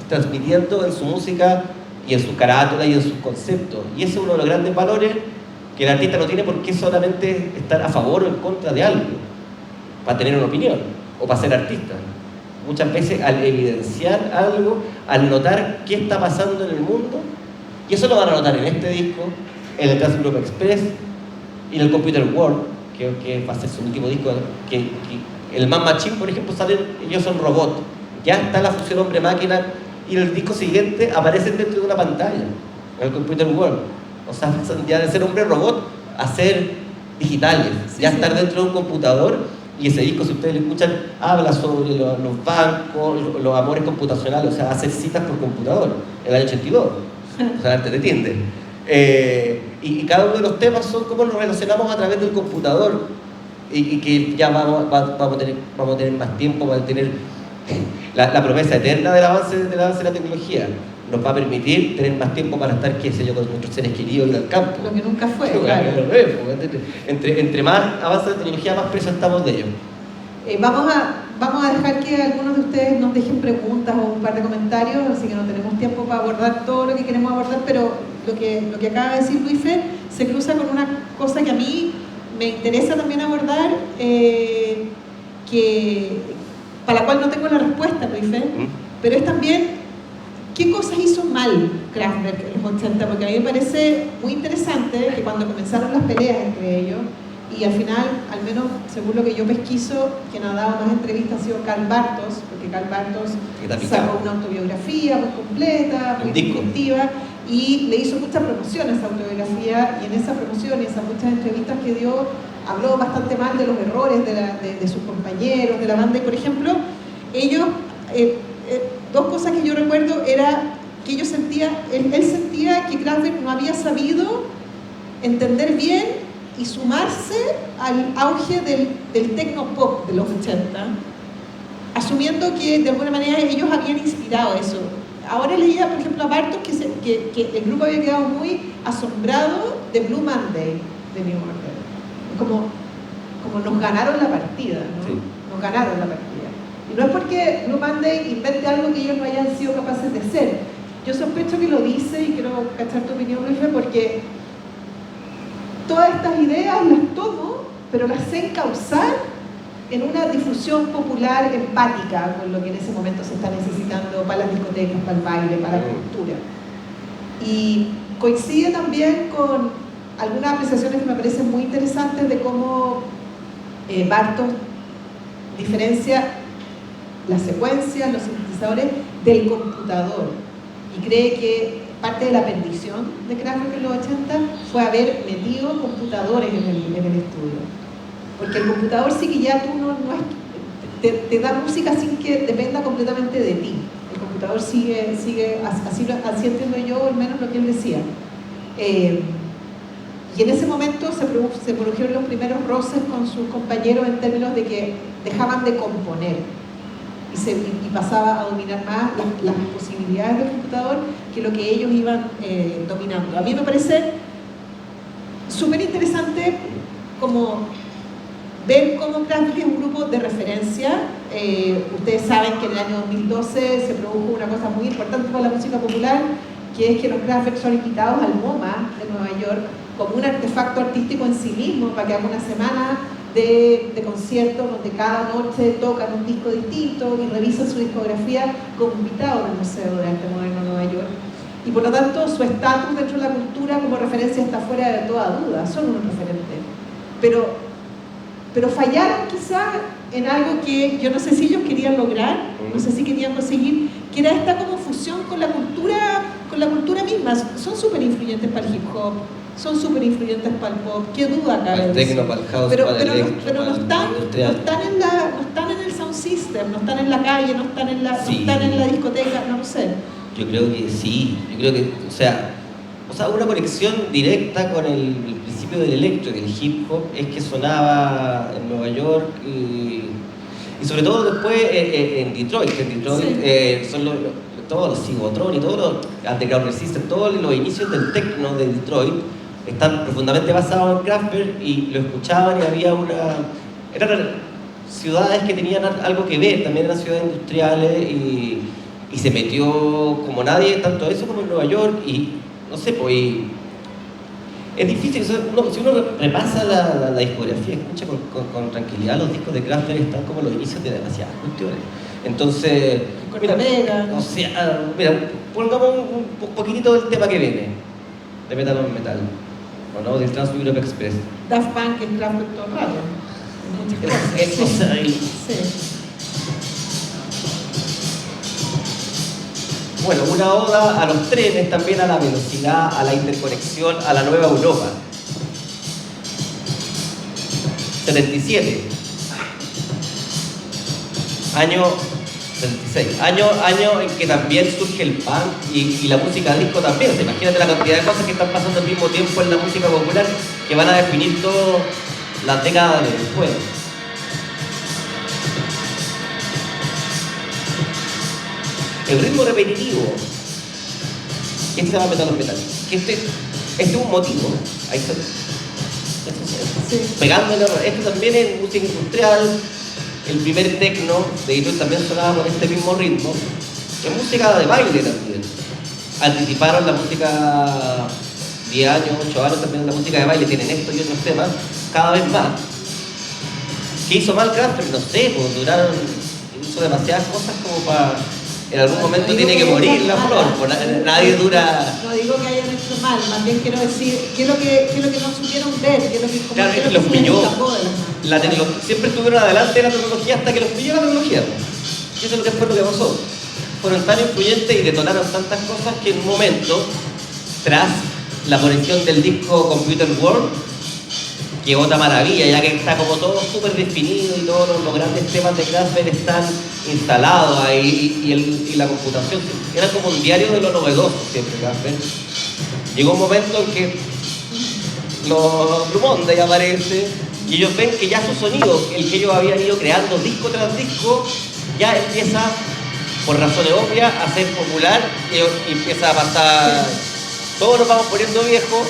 transmitiendo en su música y en sus carátulas y en sus conceptos. Y ese es uno de los grandes valores que el artista no tiene por qué solamente estar a favor o en contra de algo para tener una opinión o para ser artista. Muchas veces al evidenciar algo, al notar qué está pasando en el mundo, y eso lo van a notar en este disco, en el Trans Europe Express y en el Computer World, que va a ser su último disco, que el Man Machine, por ejemplo, ellos son robots, ya está la fusión hombre-máquina, y en el disco siguiente aparecen dentro de una pantalla, en el Computer World. O sea, ya de ser hombre-robot a ser digitales, ya estar dentro de un computador. Y ese disco, si ustedes lo escuchan, habla sobre los bancos, los amores computacionales, o sea, hacer citas por computador, en el año 82, o sea, antes de Tinder. Y cada uno de los temas son cómo nos relacionamos a través del computador, y que ya vamos a tener más tiempo, vamos a tener la promesa eterna del avance de la tecnología. Nos va a permitir tener más tiempo para estar, qué sé yo, con nuestros seres queridos y al campo. Lo que nunca fue, claro. Entre más avanza la tecnología, más presos estamos de ello. Vamos a dejar que algunos de ustedes nos dejen preguntas o un par de comentarios, así que no tenemos tiempo para abordar todo lo que queremos abordar, pero lo que acaba de decir Luisfer se cruza con una cosa que a mí me interesa también abordar, para la cual no tengo la respuesta, Luisfer, pero es también ¿qué cosas hizo mal Kraftwerk en los 80? Porque a mí me parece muy interesante que cuando comenzaron las peleas entre ellos, y al final, al menos según lo que yo pesquiso, quien ha dado más entrevistas ha sido Karl Bartos, porque Karl Bartos sacó una autobiografía muy completa, muy descriptiva, y le hizo mucha promoción a esa autobiografía, y en esa promoción y esas muchas entrevistas que dio, habló bastante mal de los errores de sus compañeros, de la banda, y por ejemplo, ellos... dos cosas que yo recuerdo era que él sentía que Kraftwerk no había sabido entender bien y sumarse al auge del techno-pop de los 80, asumiendo que de alguna manera ellos habían inspirado eso. Ahora leía, por ejemplo, a Bartos que el grupo había quedado muy asombrado de Blue Monday de New Order. Como nos ganaron la partida, ¿no? Sí. Nos ganaron la partida. Y no es porque Blue Monday invente algo que ellos no hayan sido capaces de hacer. Yo sospecho que lo dice, y quiero cachar tu opinión, Luis, porque todas estas ideas las tomo, pero las sé encauzar en una difusión popular empática con lo que en ese momento se está necesitando para las discotecas, para el baile, para la cultura. Y coincide también con algunas apreciaciones que me parecen muy interesantes de cómo Bartos diferencia las secuencias, los sintetizadores del computador, y cree que parte de la perdición de Kraftwerk en los 80 fue haber metido computadores en el estudio, porque el computador sí que ya tú te da música sin que dependa completamente de ti. El computador sigue así entiendo yo al menos lo que él decía, y en ese momento se produjeron los primeros roces con sus compañeros en términos de que dejaban de componer y pasaba a dominar más las posibilidades del computador que lo que ellos iban dominando. A mí me parece súper interesante como ver cómo Kraftwerk es un grupo de referencia. Ustedes saben que en el año 2012 se produjo una cosa muy importante para la música popular, que es que los Kraftwerk son invitados al MoMA de Nueva York como un artefacto artístico en sí mismo, para que haga una semana de conciertos donde cada noche tocan un disco distinto y revisan su discografía como invitados del Museo de Arte Moderno de Nueva York. Y por lo tanto su estatus dentro de la cultura como referencia está fuera de toda duda, son unos referentes. Pero fallaron quizá en algo que yo no sé si ellos querían lograr, no sé si querían conseguir, que era esta como fusión con la cultura misma. Son súper influyentes para el hip hop, son súper influyentes para el pop, qué duda cabe. Para el techno, para el house, pero para el electro, pero no están en el sound system, no están en la calle, no están en la discoteca, no lo sé. Yo creo que sí, o sea, una conexión directa con el principio del electro, del hip hop, es que sonaba en Nueva York y sobre todo después en Detroit, sí. Son todos los Cygotron y todos los Underground Resistance, todos los inicios del techno de Detroit están profundamente basados en Kraftwerk, y lo escuchaban y eran ciudades que tenían algo que ver, también eran ciudades industriales, y se metió como nadie tanto eso como en Nueva York, y no sé, pues Es difícil, si uno repasa la discografía, escucha con tranquilidad, los discos de Kraftwerk están como los inicios de demasiadas cuestiones. Entonces, mira, pongamos un poquitito del tema que viene, de Metal on Metal, ¿o no? Del Trans Europe Express. Daft Punk es Kraftwerk todo el rato. Bueno, una oda a los trenes, también a la velocidad, a la interconexión, a la nueva Europa. 77. Año 76. Año en que también surge el punk y la música disco también. O sea, imagínate la cantidad de cosas que están pasando al mismo tiempo en la música popular que van a definir todas las décadas de después. El ritmo repetitivo, este se llama Metal on Metal, que este es un motivo, ahí está, pegándole, esto también es música industrial, el primer techno de Detroit también sonaba con este mismo ritmo, es música de baile también, anticiparon la música 10 años, 8 años también la música de baile, tienen esto y otros temas, cada vez más. ¿Qué hizo mal Kraftwerk? No sé, pues hizo demasiadas cosas como para... En algún momento tiene que morir la flor, pues nadie dura... No digo que hayan hecho mal, más bien quiero decir, ¿qué es lo que no supieron ver? ¿Qué es lo que, claro, que los pilló. La siempre estuvieron adelante de la tecnología hasta que los pilló la tecnología. Y eso es lo que fue lo que pasó. Fueron tan influyentes y detonaron tantas cosas que en un momento, tras la aparición del disco Computer World, que otra maravilla, ya que está como todo súper definido y todos los grandes temas de Kraftwerk están instalados ahí y la computación era como un diario de lo novedoso siempre Kraftwerk. Llegó un momento en que los Blue Monday aparece y ellos ven que ya su sonido, el que ellos habían ido creando disco tras disco, ya empieza, por razones obvias, a ser popular y empieza a pasar, todos nos vamos poniendo viejos.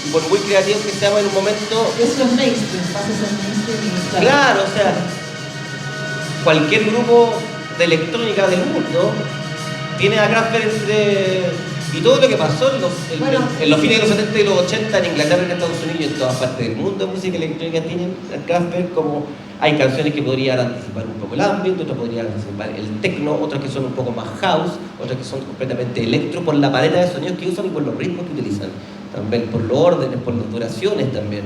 Y por muy creativo que seamos en un momento... Eso es mainstream, pasa a ser mainstream. Claro, o sea, cualquier grupo de electrónica del mundo tiene a Kraftwerk y todo lo que pasó en los fines de los 70 y los 80 en Inglaterra, en Estados Unidos y en todas partes del mundo, música electrónica tienen a Kraftwerk como... Hay canciones que podrían anticipar un poco el ambiente, otras podrían anticipar el techno, otras que son un poco más house, otras que son completamente electro por la paleta de sonidos que usan y por los ritmos que utilizan. También por los órdenes, por las duraciones también.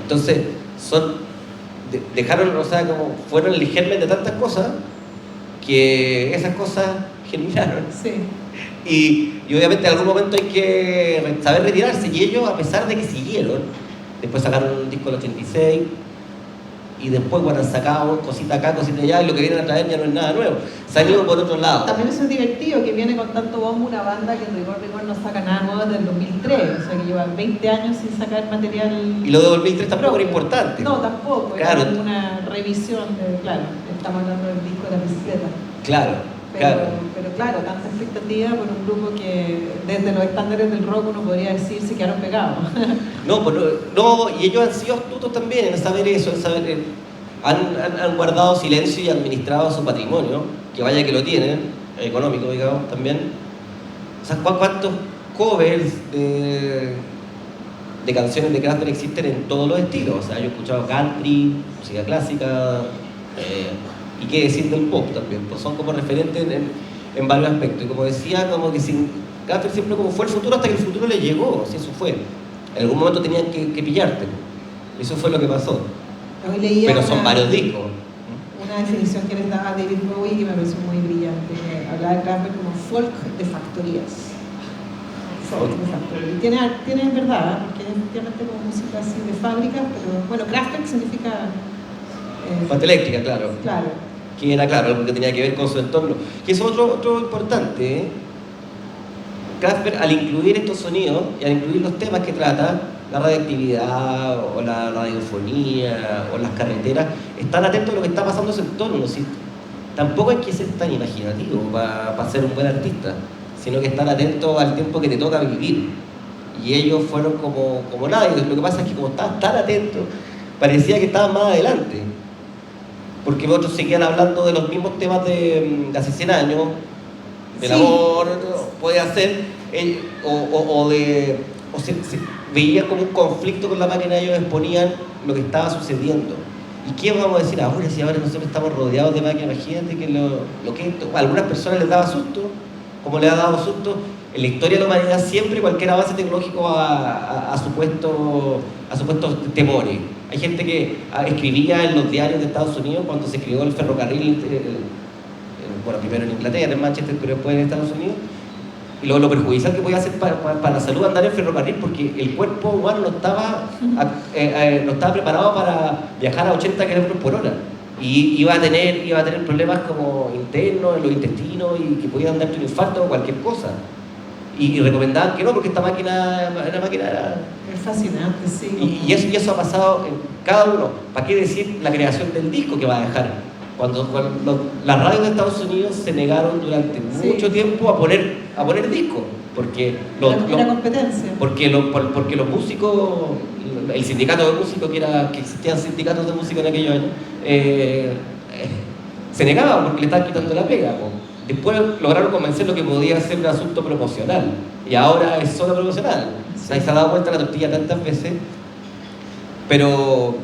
Entonces, dejaron, o sea, como fueron el germen de tantas cosas que esas cosas germinaron. Sí. Y obviamente en algún momento hay que saber retirarse. Y ellos, a pesar de que siguieron, después sacaron un disco en el 86 y después cuando han sacado cosita acá, cosita allá, y lo que vienen a traer ya no es nada nuevo. Salieron por otro lado. También eso es divertido, que viene con tanto bombo una banda que en rigor no saca nada nuevo desde el 2003, o sea que llevan 20 años sin sacar material. Y lo de 2003 tampoco era importante. No, tampoco, claro. Era una revisión claro, estamos hablando del disco de la bicicleta. Claro. Pero claro, tanta expectativa por un grupo que desde los estándares del rock uno podría decir se quedaron pegados. No, y ellos han sido astutos también en saber eso, en saber... Han guardado silencio y administrado su patrimonio, que vaya que lo tienen, económico, digamos, también. O sea, ¿cuántos covers de canciones de Kraftwerk existen en todos los estilos? O sea, yo he escuchado country, música clásica... y qué decir del pop también, pues son como referentes en varios aspectos. Y como decía, como que Kraftwerk siempre como fue el futuro hasta que el futuro le llegó, así eso fue. En algún momento tenían que pillarte, eso fue lo que pasó. Pero son varios discos. Una definición que les daba David Bowie que me pareció muy brillante, que hablaba de Kraftwerk como folk de factorías. Folk de factorías. Y tiene verdad, porque efectivamente como música así de fábricas, pero bueno, Kraftwerk significa... Parte eléctrica, claro. Claro. Que era claro, algo que tenía que ver con su entorno. Que es otro importante, Kraftwerk, al incluir estos sonidos y al incluir los temas que trata, la radioactividad o la radiofonía o las carreteras, están atentos a lo que está pasando en su entorno. ¿Sí? Tampoco hay que ser tan imaginativo para ser un buen artista, sino que estar atento al tiempo que te toca vivir. Y ellos fueron como nadie. Lo que pasa es que como estaban tan atentos, parecía que estaban más adelante. Porque otros seguían hablando de los mismos temas de hace 100 años, del amor, puede hacer, veía como un conflicto con la máquina, ellos exponían lo que estaba sucediendo. ¿Y qué vamos a decir ahora si ahora nosotros estamos rodeados de máquinas? Imagínate que lo que a algunas personas les daba susto, como le ha dado susto en la historia de la humanidad siempre cualquier avance tecnológico a supuestos temores. Hay gente que escribía en los diarios de Estados Unidos cuando se creó el ferrocarril, bueno, primero en Inglaterra, en Manchester, pero después en Estados Unidos, y lo perjudicial que podía ser para la salud andar en ferrocarril, porque el cuerpo humano no estaba preparado para viajar a 80 km por hora. Y iba a tener problemas como internos en los intestinos y que podían darte un infarto o cualquier cosa. Y recomendaban que no, porque esta máquina era... Es fascinante, sí. Y eso ha pasado en cada uno. ¿Para qué decir la creación del disco que va a dejar? Cuando las radios de Estados Unidos se negaron durante mucho tiempo a poner discos, porque era competencia. Porque los músicos, el sindicato de músicos, que existían sindicatos de músicos en aquellos años, se negaban porque le estaban quitando la pega. Después lograron convencerlo que podía ser un asunto promocional, y ahora es solo promocional. Se ha dado vuelta la tortilla tantas veces, pero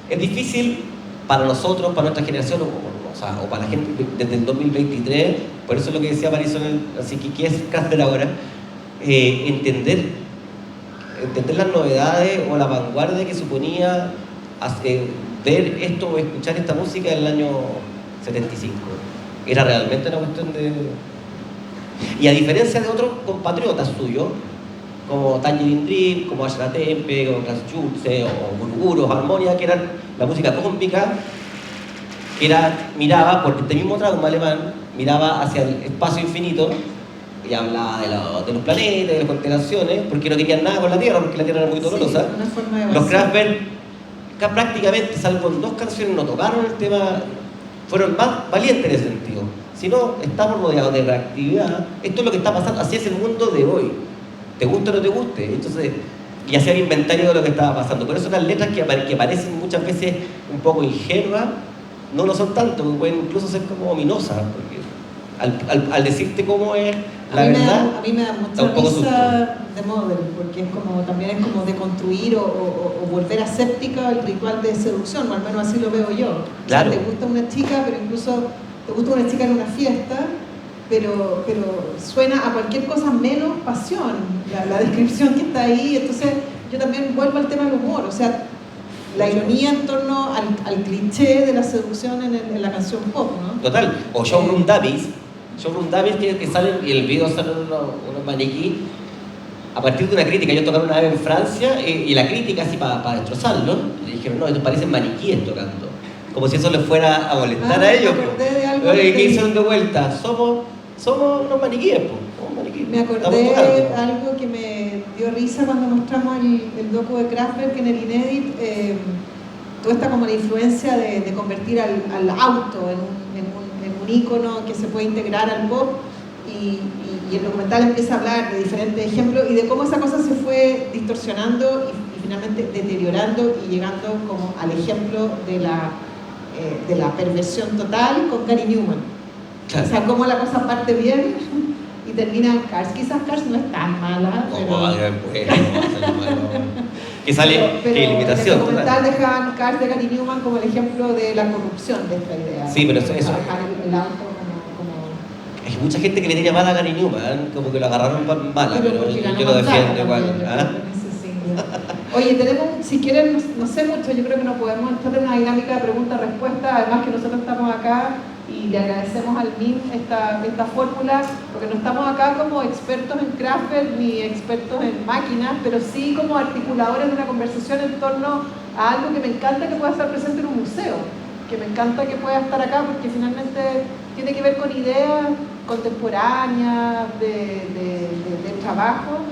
es difícil para nosotros, para nuestra generación, o para la gente desde el 2023, por eso es lo que decía Marisol, así que ¿qué es Kraftwerk ahora? Entender las novedades o la vanguardia que suponía ver esto o escuchar esta música en el año 75. Era realmente una cuestión de... Y a diferencia de otros compatriotas suyos, como Tangerine Dream, como Ashra Tempe, como Klaus Schulze, o Guruguru, Harmonia, que eran la música cósmica, que miraba, por este mismo trauma alemán, miraba hacia el espacio infinito y hablaba de los planetas, de las constelaciones, porque no querían nada con la Tierra, porque la Tierra era muy dolorosa. Los Kraftwerk, prácticamente, salvo en 2 canciones, no tocaron el tema, fueron más valientes en ese sentido. Si no, estamos rodeados de reactividad. Esto es lo que está pasando, así es el mundo de hoy. Te guste o no te guste. Entonces, y hacer inventario de lo que estaba pasando. Por eso las letras que parecen muchas veces un poco ingenuas, no lo son tanto, pueden incluso ser como ominosas, porque al decirte cómo es la verdad, a mí me da mucha risa de Model, porque también es como de construir o volver aséptica el ritual de seducción, o al menos así lo veo yo. Claro. O sea, te gusta una chica, pero incluso te gusta una chica en una fiesta, pero suena a cualquier cosa menos pasión, la descripción que está ahí. Entonces yo también vuelvo al tema del humor, o sea, la ironía en torno al cliché de la seducción en la canción pop, ¿no? Total. O Showroom Dummies que salen, y en el video salen unos maniquí a partir de una crítica. Ellos tocaron una vez en Francia y la crítica, así para destrozarlo, le dijeron, no, estos parecen maniquíes tocando, como si eso les fuera a molestar a ellos. ¿Qué hicieron de vuelta? Somos unos maniquíes, Me acordé de algo que me dio risa cuando mostramos el docu de Kraftwerk en el Inédit, toda esta como la influencia de convertir al auto en un ícono que se puede integrar al pop, y el documental empieza a hablar de diferentes ejemplos y de cómo esa cosa se fue distorsionando y finalmente deteriorando y llegando como al ejemplo de la perversión total con Gary Newman. Claro. O sea, cómo la cosa parte bien y termina en Cars. Quizás Cars no es tan mala, que sale pero limitación. En el documental dejaban Cars de Gary Newman como el ejemplo de la corrupción de esta idea. Sí, pero eso el auto hay mucha gente que le tiene mal a Gary Newman, como que lo agarraron mala, pero yo lo defiendo igual. Oye, tenemos, si quieren, no sé mucho, yo creo que no podemos estar en una dinámica de pregunta-respuesta, además que nosotros estamos acá y le agradecemos al MIM esta fórmula, porque no estamos acá como expertos en Kraftwerk ni expertos en máquinas, pero sí como articuladores de una conversación en torno a algo que me encanta que pueda estar presente en un museo, que me encanta que pueda estar acá, porque finalmente tiene que ver con ideas contemporáneas de trabajo,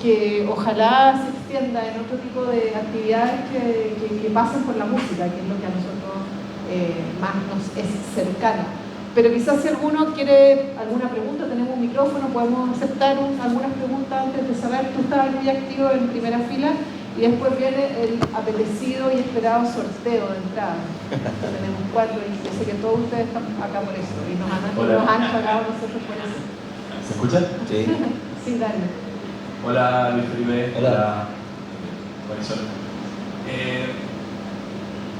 que ojalá se extienda en otro tipo de actividades que pasen por la música, que es lo que a nosotros más nos es cercano. Pero quizás si alguno quiere alguna pregunta, tenemos un micrófono, podemos aceptar algunas preguntas antes de saber. Tú estabas muy activo en primera fila y después viene el apetecido y esperado sorteo de entrada. Tenemos 4 y yo sé que todos ustedes están acá por eso y nos han pagado nosotros por eso. ¿Se escucha? Sí. Sí, dale. Hola Luis Felipe. Hola. Marisol.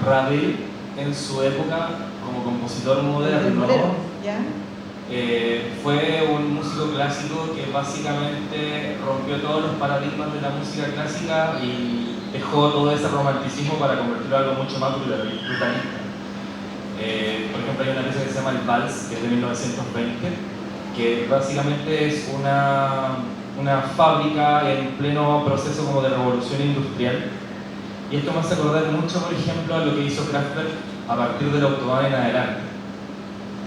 Ravel, en su época, como compositor moderno, ¿ya? Fue un músico clásico que básicamente rompió todos los paradigmas de la música clásica y dejó todo ese romanticismo para convertirlo en algo mucho más brutalista. Por ejemplo, hay una pieza que se llama El Vals, que es de 1920, que básicamente es una fábrica en pleno proceso como de revolución industrial. Y esto me hace acordar mucho, por ejemplo, a lo que hizo Kraftwerk a partir del Autobahn en adelante.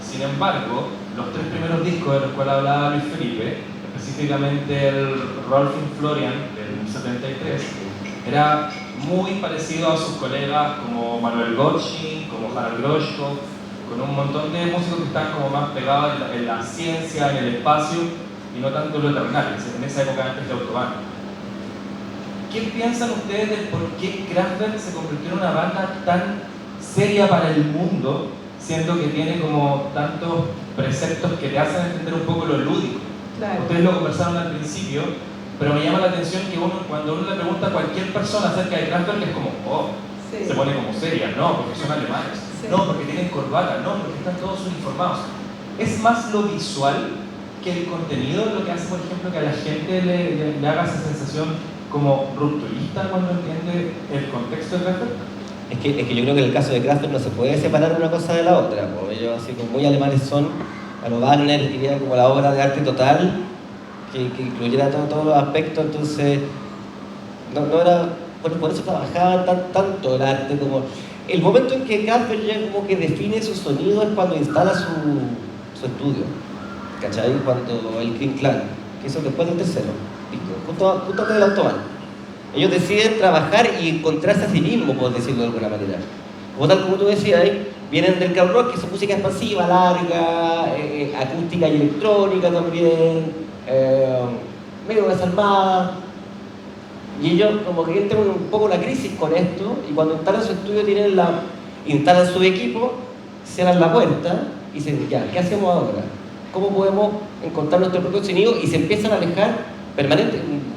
Sin embargo, los tres primeros discos de los cuales hablaba Luis Felipe, específicamente el Rolf in Florian del 73, era muy parecido a sus colegas como Manuel Gottschalk, como Harald Groschko, con un montón de músicos que están como más pegados en la ciencia, en el espacio, y no tanto en lo eternal, en esa época antes de Autobahn. ¿Qué piensan ustedes de por qué Kraftwerk se convirtió en una banda tan seria para el mundo, siendo que tiene como tantos preceptos que te hacen entender un poco lo lúdico? Claro. Ustedes lo conversaron al principio, pero me llama la atención que cuando uno le pregunta a cualquier persona acerca de Kraftwerk es como, oh, Sí. se pone como seria, no, porque son alemanes, Sí. no, porque tienen corbata, no, porque están todos uniformados. Es más lo visual que el contenido lo que hace, por ejemplo, que a la gente le haga esa sensación como rupturista cuando entiende el contexto de Kraftwerk. Es que yo creo que en el caso de Kraftwerk no se puede separar una cosa de la otra. Ellos, así como muy alemanes son, a lo Wagner diría como la obra de arte total, que incluyera todos los aspectos, entonces no era, por eso trabajaban tanto el arte como... El momento en que Kraftwerk ya como que define su sonido es cuando instala su estudio, ¿cachai? Cuando el Kling Klang, que eso después del tercero disco, justo antes del Autobahn. Ellos deciden trabajar y encontrarse a sí mismos, por decirlo de alguna manera. Como tal como tú decías, vienen del crowd rock, que es música expansiva, larga, acústica y electrónica también, medio desalmada. Y ellos como que entran un poco en la crisis con esto, y cuando instalan su estudio instalan su equipo, cierran la puerta y dicen, ya, ¿qué hacemos ahora? ¿Cómo podemos encontrar nuestro propio sonido? Y se empiezan a alejar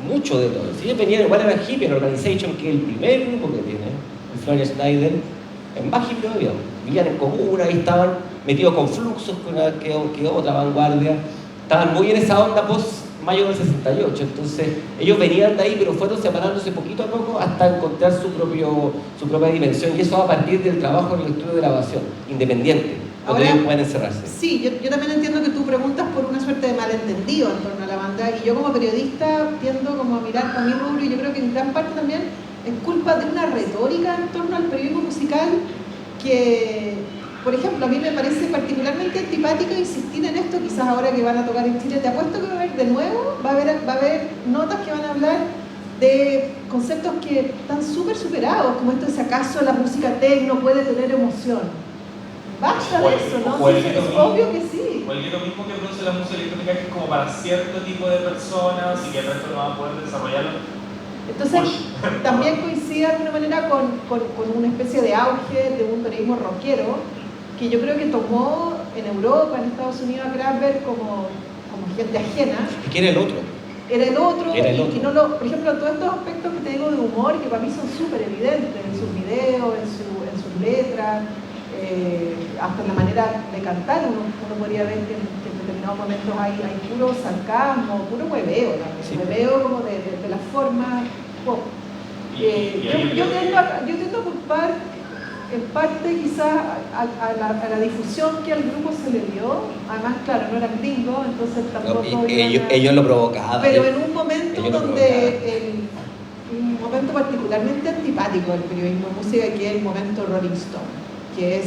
mucho de todo. Si ellos venían igual a la Hippie Organization, que es el primer grupo que tiene, el Florian Schneider, en más hippie todavía, vivían en comuna y estaban metidos con Fluxus, que otra vanguardia, estaban muy en esa onda post-mayo del 68, entonces ellos venían de ahí, pero fueron separándose poquito a poco hasta encontrar su propia dimensión, y eso a partir del trabajo en el estudio de grabación, independiente, donde ellos pueden encerrarse. Sí, yo también entiendo que tú preguntas por una suerte de malentendido en torno a la banda, y yo como periodista tiendo como a mirar con mi rubro, y yo creo que en gran parte también es culpa de una retórica en torno al periodismo musical que, por ejemplo, a mí me parece particularmente antipático insistir en esto. Quizás ahora que van a tocar en Chile, te apuesto que va a haber de nuevo, va a haber notas que van a hablar de conceptos que están súper superados, como esto de si acaso la música techno puede tener emoción. Basta de eso, ¿no? Sí, es obvio que sí. O el gueto mismo que produce la música electrónica, que es como para cierto tipo de personas y que el resto no va a poder desarrollarlo. Entonces, también coincide de alguna manera con una especie de auge de un periodismo rockero que yo creo que tomó en Europa, en Estados Unidos, a Kraftwerk como gente ajena. ¿Y quién era el otro? Era el otro, y no por ejemplo, todos estos aspectos que te digo de humor, que para mí son súper evidentes en sus videos, en sus letras, hasta en la manera de cantar, uno podría ver que en determinados momentos hay puro sarcasmo, puro hueveo también, sí. Hueveo como de la forma pop. Yo tiendo a culpar en parte quizás a la difusión que al grupo se le dio. Además, claro, no eran gringos, entonces tampoco... Ellos lo provocaban. Pero en un momento un momento particularmente antipático del periodismo de música, que es el momento Rolling Stone, que es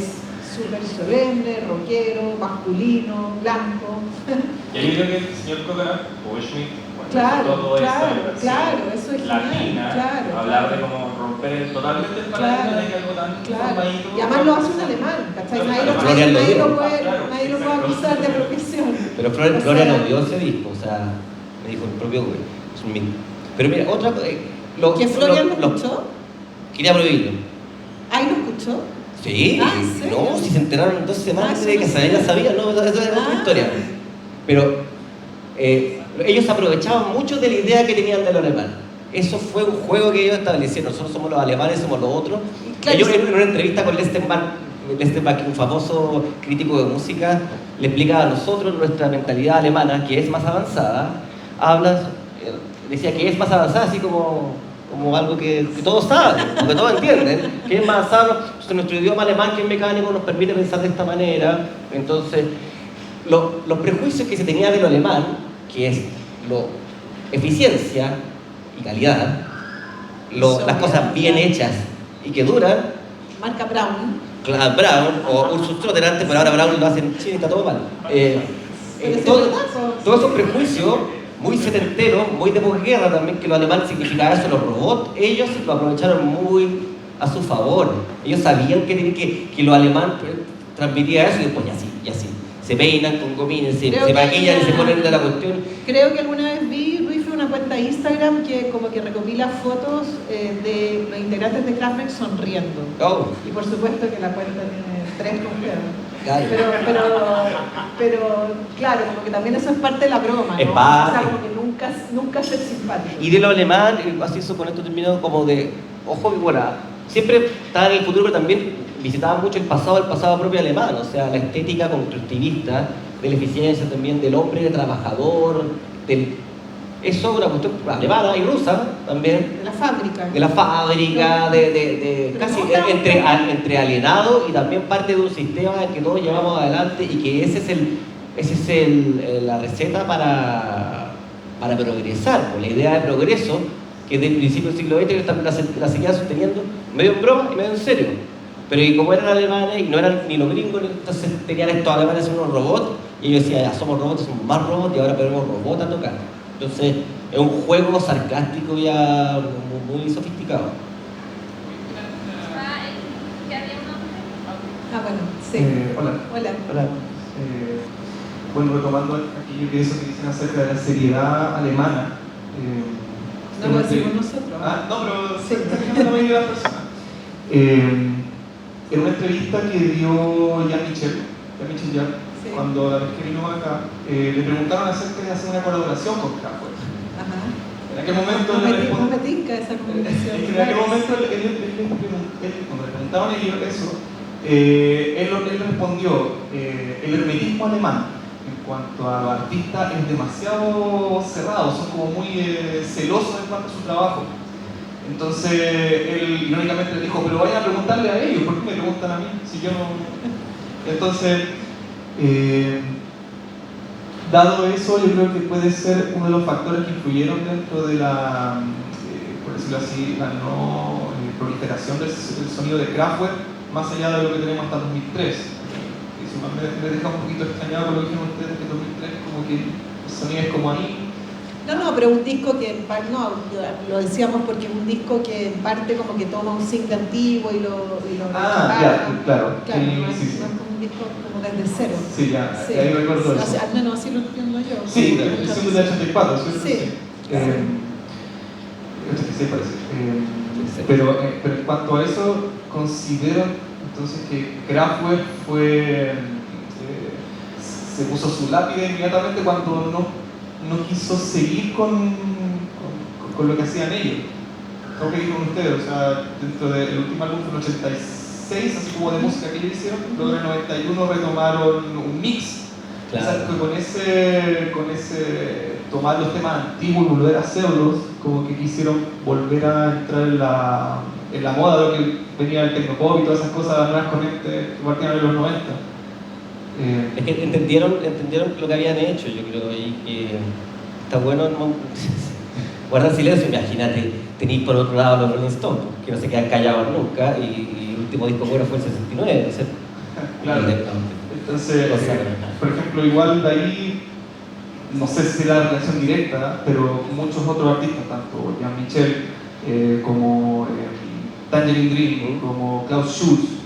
súper solemne, rockero, masculino, blanco. Y ahí creo que el señor Coconut, o Schmidt, claro, eso es latina, claro, hablar de cómo romper totalmente el paradigma de que algo tan formadito. Y además lo hace un alemán, ¿cachai? Nadie lo puede acusar de apropiación. Pero Gloria lo dio ese disco, o sea, me dijo el propio güey, es un mito. Pero mira, otra cosa... ¿Que Florian lo escuchó? Quería prohibirlo. ¿Ahí lo escuchó? Sí, no, si se enteraron en 2 semanas de que ella sabía, no, eso es otra historia. Pero ellos aprovechaban mucho de la idea que tenían del alemán. Eso fue un juego que ellos establecieron. Nosotros somos los alemanes, somos los otros. Claro, Ellos sí. en una entrevista con Lestenbach, un famoso crítico de música, le explicaba a nosotros nuestra mentalidad alemana, que es más avanzada, decía que es más avanzada así como algo que todos saben, que todos entienden, que es más avanzado. Nuestro idioma alemán, que es mecánico, nos permite pensar de esta manera. Entonces, los prejuicios que se tenía de lo alemán, que es eficiencia y calidad, las cosas bien hechas y que duran, Marca Brown. Clark Brown o Ursus Trotter antes, pero ahora Brown lo hacen en Chile y está todo mal. Todos esos prejuicios muy setenteros, muy de posguerra también, que lo alemán significaba eso, los robots, ellos lo aprovecharon muy a su favor. Ellos sabían que lo alemán transmitía eso y después ya así. Se peinan con gomines, se maquillan y se ponen de la cuestión. Creo que alguna vez vi, Luis, fue una cuenta de Instagram que como que recopila fotos de los integrantes de Kraftwerk sonriendo. Oh. Y por supuesto que la cuenta tiene 3 con Claro. pero claro, como que también eso es parte de la broma, ¿no? Es parte. O sea, como que nunca ser simpático. Y de lo alemán, así eso con esto terminado como de, ojo que bueno, siempre estaba en el futuro, pero también visitaba mucho el pasado propio alemán, o sea, la estética constructivista, de la eficiencia también del hombre trabajador, eso es una cuestión alemana y rusa también. De la fábrica. De la fábrica, casi entre alienado y también parte de un sistema que todos llevamos adelante y que esa es la receta para progresar. Pues la idea de progreso, que desde el principio del siglo XX ellos también la seguían sosteniendo medio en broma y medio en serio. Pero y como eran alemanes y no eran ni los gringos, entonces tenían estos alemanes en unos robots y ellos decían, ya somos robots, somos más robots y ahora ponemos robots a tocar. Entonces es un juego sarcástico ya muy sofisticado. Bueno, sí. Hola. Bueno, retomando aquello que dicen acerca de la seriedad alemana. No lo decimos nosotros. No, pero sí. la mayoría de las personas. En una entrevista que dio Jean-Michel Jarre, sí. cuando la vez que vino acá, le preguntaron acerca de hacer una colaboración con Kraftwerk. Ajá. En aquel momento no me tinca esa comunicación. en aquel momento cuando le preguntaron ellos eso, él respondió, el hermetismo alemán en cuanto a los artistas es demasiado cerrado, son como muy celosos en cuanto a su trabajo. Entonces él irónicamente le dijo, pero vayan a preguntarle a ellos, ¿por qué me preguntan a mí? Si yo no... Entonces, dado eso, yo creo que puede ser uno de los factores que influyeron dentro de la, por decirlo así, la no proliferación del sonido de Kraftwerk, más allá de lo que tenemos hasta 2003. Eso me deja un poquito extrañado con lo que dijeron ustedes, que en 2003 como que el sonido es como ahí. No, pero un disco que, no, lo decíamos porque es un disco que en parte como que toma un single antiguo y lo claro. No Sí. es un disco como desde cero. Sí, ya, sí. Ahí recuerdo eso. Al menos así lo entiendo yo. Sí, es de 84, ¿cierto? Sí. 86 parece. Pero en cuanto a eso, considero entonces que Kraftwerk se puso su lápida inmediatamente cuando no quiso seguir con lo que hacían ellos. Tengo que ir con ustedes, o sea, dentro del último álbum fue en 86, así como de música que ellos hicieron, luego en el 91 retomaron un mix. Claro. O sea, que con ese tomar los temas antiguos y volver a hacerlos, como que quisieron volver a entrar en la moda de lo que venía el tecnopop y todas esas cosas nuevas corrientes que partían en los 90. Es que entendieron lo que habían hecho, yo creo, y que está bueno guardar silencio. Imagínate, tenéis por otro lado los Rolling Stones, que no se quedan callados nunca, y el último disco bueno fue el 69, ¿no es cierto? Claro. Entonces, por ejemplo, igual de ahí, no sé si era la relación directa, pero muchos otros artistas, tanto Jean-Michel como Tangerine Dream, como Klaus Schulze,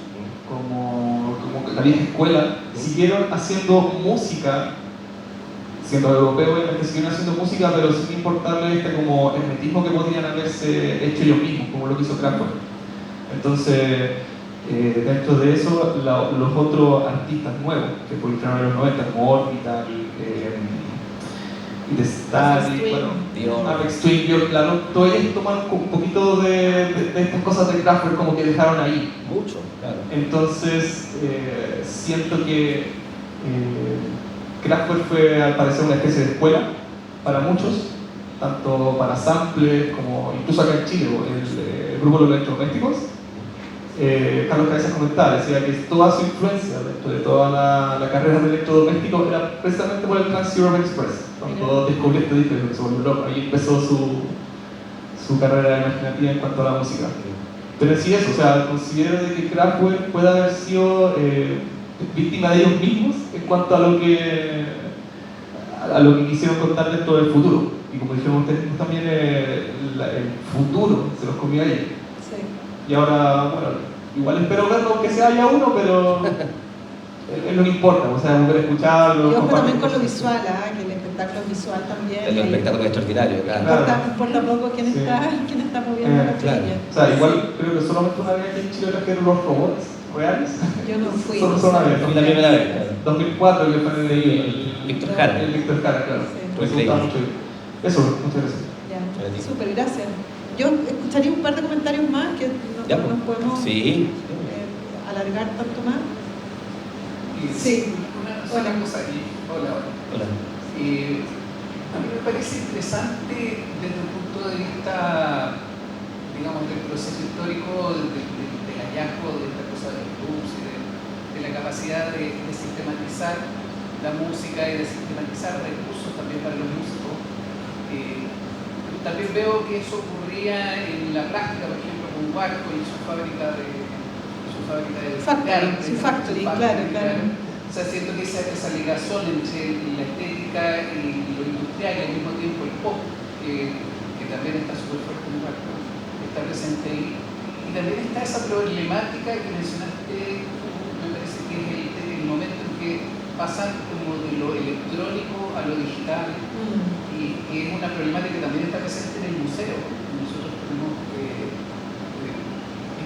como la vieja escuela, siguieron haciendo música, siendo europeos, obviamente siguieron haciendo música, pero sin importarle como hermetismo que podrían haberse hecho ellos mismos, como lo que hizo Kraftwerk. Entonces, dentro de eso, los otros artistas nuevos que proliferaron en los 90, como Orbital y The Star, y bueno, Dior. Apex Twin, Dior, claro, todos ellos toman un poquito de estas cosas de Kraftwerk como que dejaron ahí. Mucho, claro. Entonces, siento que Kraftwerk fue al parecer una especie de escuela para muchos, tanto para samples como incluso acá en Chile, el grupo de los electrodomésticos. Carlos Cabezas comentaba, decía que toda su influencia dentro de toda la carrera de electrodomésticos era precisamente por el Trans Europe Express, cuando descubrió este disco y se volvió loco. Ahí empezó su carrera imaginativa en cuanto a la música. Pero sí eso, o sea, considero de que Kraftwerk puede haber sido víctima de ellos mismos en cuanto a lo que quisieron contar dentro del futuro. Y como dijeron ustedes también, el futuro se los comió ayer. Sí. Y ahora, bueno, igual espero verlo aunque sea haya uno, pero es lo que importa, o sea, volver a escucharlo. Y ojo también con lo visual, que el espectáculo visual también. El espectáculo extraordinario, claro. Importa poco quién está moviendo la claro. trilla. O sea, igual creo que solamente una vez aquí en Chile trajeron los robots reales. Yo no fui. Solo una vez. Fui la primera vez, claro. 2004 que fue el Víctor Jara. El Víctor Jara, claro. Sí. Me gustaba mucho. Eso, muchas gracias. Ya, súper, gracias. Yo escucharía un par de comentarios más que Ya, no nos podemos sí. alargar tanto más. Sí. Hola. Una cosa aquí. Hola. Hola. A mí me parece interesante desde el punto de vista, digamos, del proceso histórico, del hallazgo de esta cosa del blues y de la capacidad de sistematizar la música y de sistematizar recursos también para los músicos. También veo que eso ocurría en la práctica, por ejemplo, con Warhol y su fábrica de arte, Su factory, claro. O sea, siento que esa ligación entre la estética y lo industrial y al mismo tiempo el pop, que también está súper fuerte en Warhol, está presente ahí. Y también está esa problemática que mencionaste, me parece que es el momento en que pasan como de lo electrónico a lo digital. Y es una problemática que también está presente en el museo. Nosotros tenemos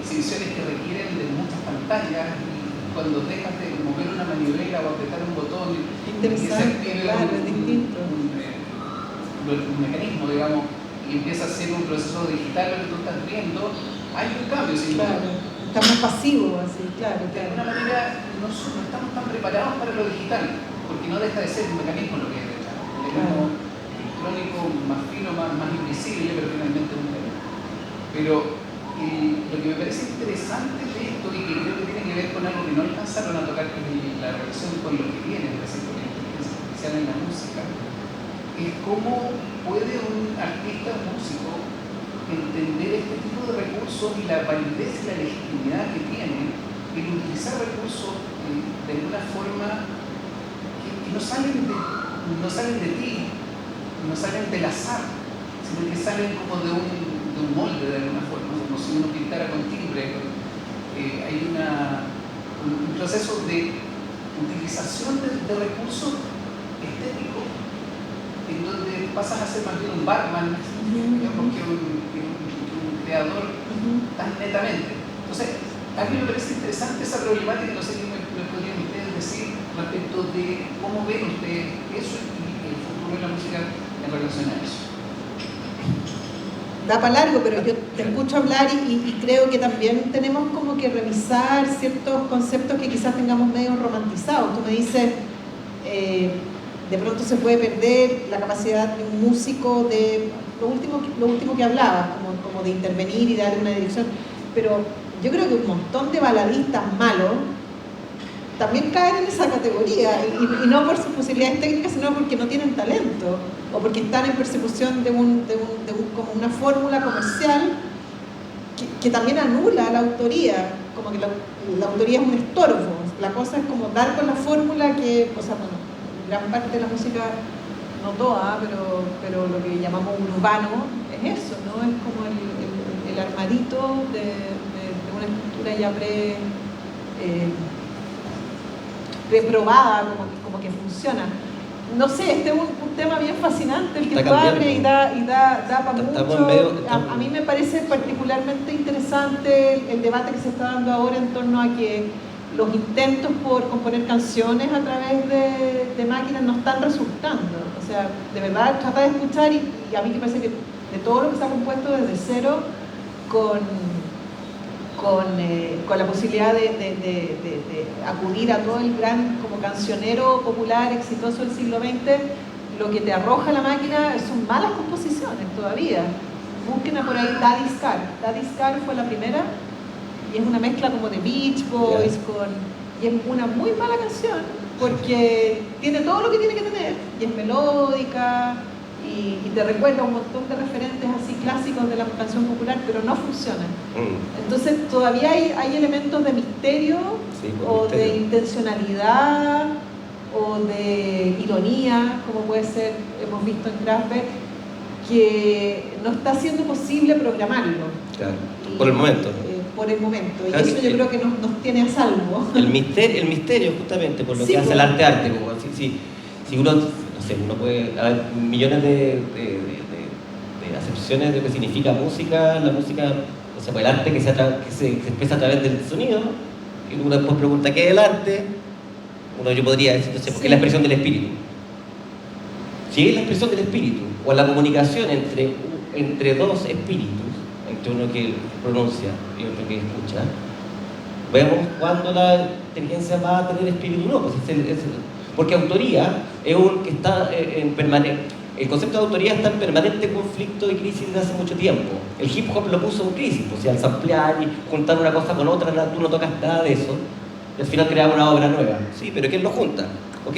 exhibiciones que requieren de muchas pantallas y cuando dejas de mover una manivela o apretar un botón Interesante, claro, es distinto. Un mecanismo, digamos, y empieza a ser un proceso digital lo que tú estás viendo, hay un cambio. Claro, está más pasivo así, claro. De alguna manera no estamos tan preparados para lo digital, porque no deja de ser un mecanismo lo que es, un mecanismo electrónico más fino, más invisible, pero finalmente un mecanismo. Pero lo que me parece interesante de esto, y que creo que tiene que ver con algo que no alcanzaron a tocar, que es la relación con lo que viene, es decir, con la inteligencia artificial en la música, es cómo puede un artista o músico entender este tipo de recursos y la validez y la legitimidad que tiene el utilizar recursos de alguna forma que no salen de ti, no salen del azar, sino que salen como de un molde de alguna forma, como si uno pintara con timbre. Hay un proceso de utilización de recursos estéticos en donde pasas a ser más bien un barman, digamos, que un creador tan netamente. Entonces, a mí me parece interesante esa problemática, no sé qué me podrían ustedes decir respecto de cómo ven ustedes eso y el futuro de la música en relación a eso. Da para largo, pero yo te escucho hablar y creo que también tenemos como que revisar ciertos conceptos que quizás tengamos medio romantizados. Tú me dices, de pronto se puede perder la capacidad de un músico de lo último que hablabas, como de intervenir y dar una dirección, pero yo creo que un montón de baladistas malos también caen en esa categoría, y no por sus posibilidades técnicas, sino porque no tienen talento, o porque están en persecución de como una fórmula comercial que también anula la autoría, como que la autoría es un estorbo. La cosa es como dar con la fórmula que, o sea, bueno, gran parte de la música, no toda, pero lo que llamamos urbano es eso, ¿no? Es como el armadito de una estructura ya preprobada, como que funciona. No sé, este es un tema bien fascinante el que tú abres y da para mucho. A mí me parece particularmente interesante el debate que se está dando ahora en torno a que los intentos por componer canciones a través de máquinas no están resultando. O sea, de verdad trata de escuchar y a mí me parece que de todo lo que se ha compuesto desde cero con la posibilidad de acudir a todo el gran como cancionero popular exitoso del siglo XX, lo que te arroja la máquina son malas composiciones todavía. Busquen por ahí Daddy's Car. Daddy's Car fue la primera y es una mezcla como de Beach Boys y es una muy mala canción porque tiene todo lo que tiene que tener y es melódica y te recuerda un montón de referentes así clásicos de la canción popular, pero no funciona. Entonces todavía hay elementos de misterio de intencionalidad o de ironía, como puede ser, hemos visto en Kraftwerk, que no está siendo posible programarlo. Claro, por el momento. Por el momento, y claro, eso yo creo que nos tiene a salvo. El misterio justamente, por lo que hace el arte, como si uno, no sé, uno puede, hay millones de acepciones de lo que significa música, la música, o sea, pues el arte que se expresa a través del sonido, y uno después pregunta qué es el arte, yo podría decir, no sé, porque es la expresión del espíritu. Si es la expresión del espíritu, o la comunicación entre dos espíritus, entre uno que pronuncia y otro que escucha, vemos cuando la inteligencia va a tener espíritu o no, pues porque autoría es un que está en permanente. El concepto de autoría está en permanente conflicto y crisis desde hace mucho tiempo. El hip hop lo puso en crisis, o sea, al samplear y juntar una cosa con otra, tú no tocas nada de eso, y al final creas una obra nueva. Sí, pero ¿quién lo junta? Ok,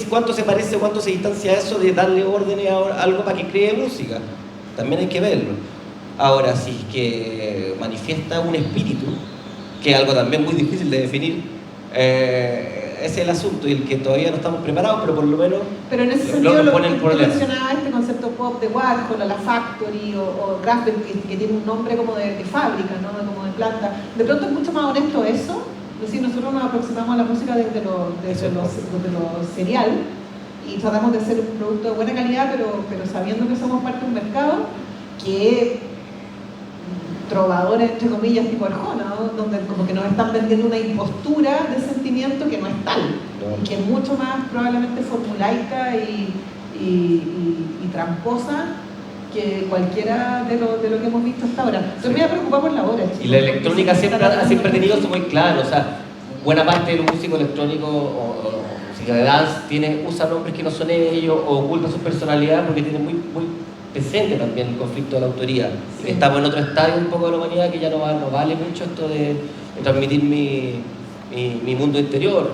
¿cuánto se parece, cuánto se distancia eso de darle órdenes a algo para que cree música? También hay que verlo. Ahora, si es que manifiesta un espíritu, que es algo también muy difícil de definir, ese es el asunto y el que todavía no estamos preparados, pero por lo menos pero en ese sentido, lo ponen por mencionaba este concepto pop de Warhol, la Factory o Kraftwerk, que tiene un nombre como de fábrica, ¿no? Como de planta. De pronto es mucho más honesto eso. Es decir, nosotros nos aproximamos a la música desde lo serial y tratamos de hacer un producto de buena calidad, pero sabiendo que somos parte de un mercado que trovadores, entre comillas, tipo Arjona, ¿no? Donde como que nos están vendiendo una impostura de sentimiento que no es tal, y que es mucho más probablemente formulaica y tramposa que cualquiera de lo que hemos visto hasta ahora. Entonces me voy a preocupar por la hora, chicos. Y la electrónica siempre ha tenido eso muy claro, o sea, buena parte de los músicos electrónicos o música de dance usa nombres que no son ellos o ocultan su personalidad porque tienen muy presente también el conflicto de la autoría. Sí. Y que estamos en otro estadio un poco de la humanidad que ya no vale mucho esto de transmitir mi mundo interior.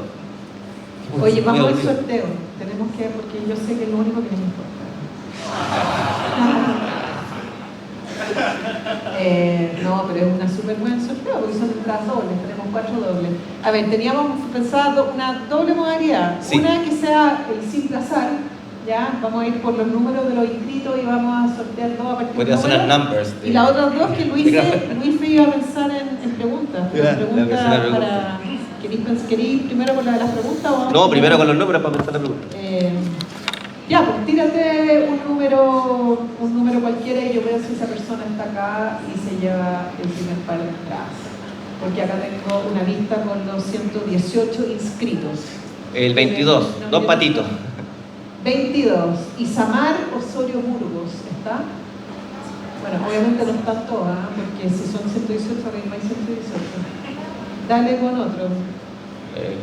Oye, vamos al sorteo. Tenemos que, porque yo sé que es lo único que nos importa. No, pero es una súper buen sorteo porque son entradas dobles, tenemos 4 dobles. A ver, teníamos pensado una doble modalidad. Sí. Una que sea el simple azar. Ya, vamos a ir por los números de los inscritos y vamos a sortear dos a partir de números. Son las numbers. Y las otras dos que Luis iba a pensar en preguntas. ¿Queréis primero con las preguntas? O no, primero con los números para pensar la pregunta. Ya, pues tírate un número cualquiera y yo veo si esa persona está acá y se lleva el primer par de entradas. Porque acá tengo una lista con los 118 inscritos. El 22, dos patitos. 22. Isamar Osorio Burgos, ¿está? Bueno, obviamente no están todas, porque si son 118, arriba hay 118. Dale con otro.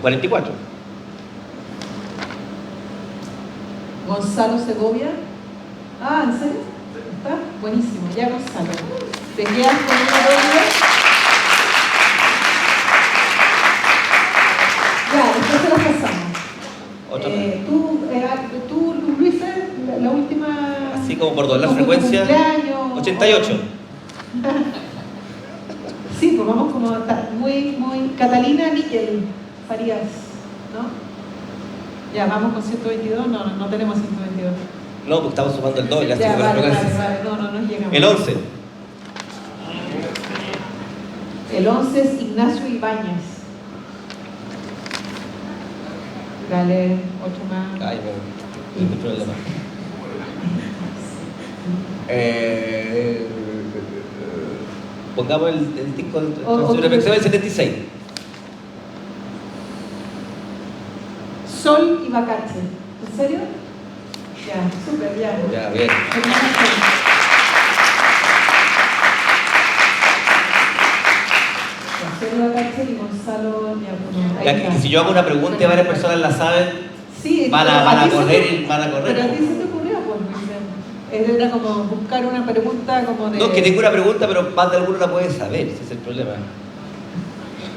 44. Gonzalo Segovia. Ah, ¿en serio? ¿Está? Buenísimo. Ya, Gonzalo. ¿Te quedas con una doble? Ya, después se las pasamos. Tú, Luis, la última... Así como por dos, la frecuencia... 88. Sí, pues vamos como muy... Catalina Níquel Farías, ¿no? Ya, vamos con 122, no tenemos 122. No, porque estamos sumando el doble, así ya, que vale, no llegamos. El 11. El 11 es Ignacio Ibáñez. Dale, 8 más. Ay, no hay problema. Pongamos el disco de reflexión del 76. Sol y Bacache. ¿En serio? Ya, súper, ya. Ya, bien. Sol y Bacache y Gonzalo, ya, bueno, ahí Ya, está. que si yo hago una pregunta y varias personas la saben, Sí, van pero a ti se correr te- y van a Pero a correr. ti se te ocurrió, pues, Vicente. Era como buscar una pregunta como de... No, que tengo una pregunta, pero más de alguno la puede saber, ese es el problema.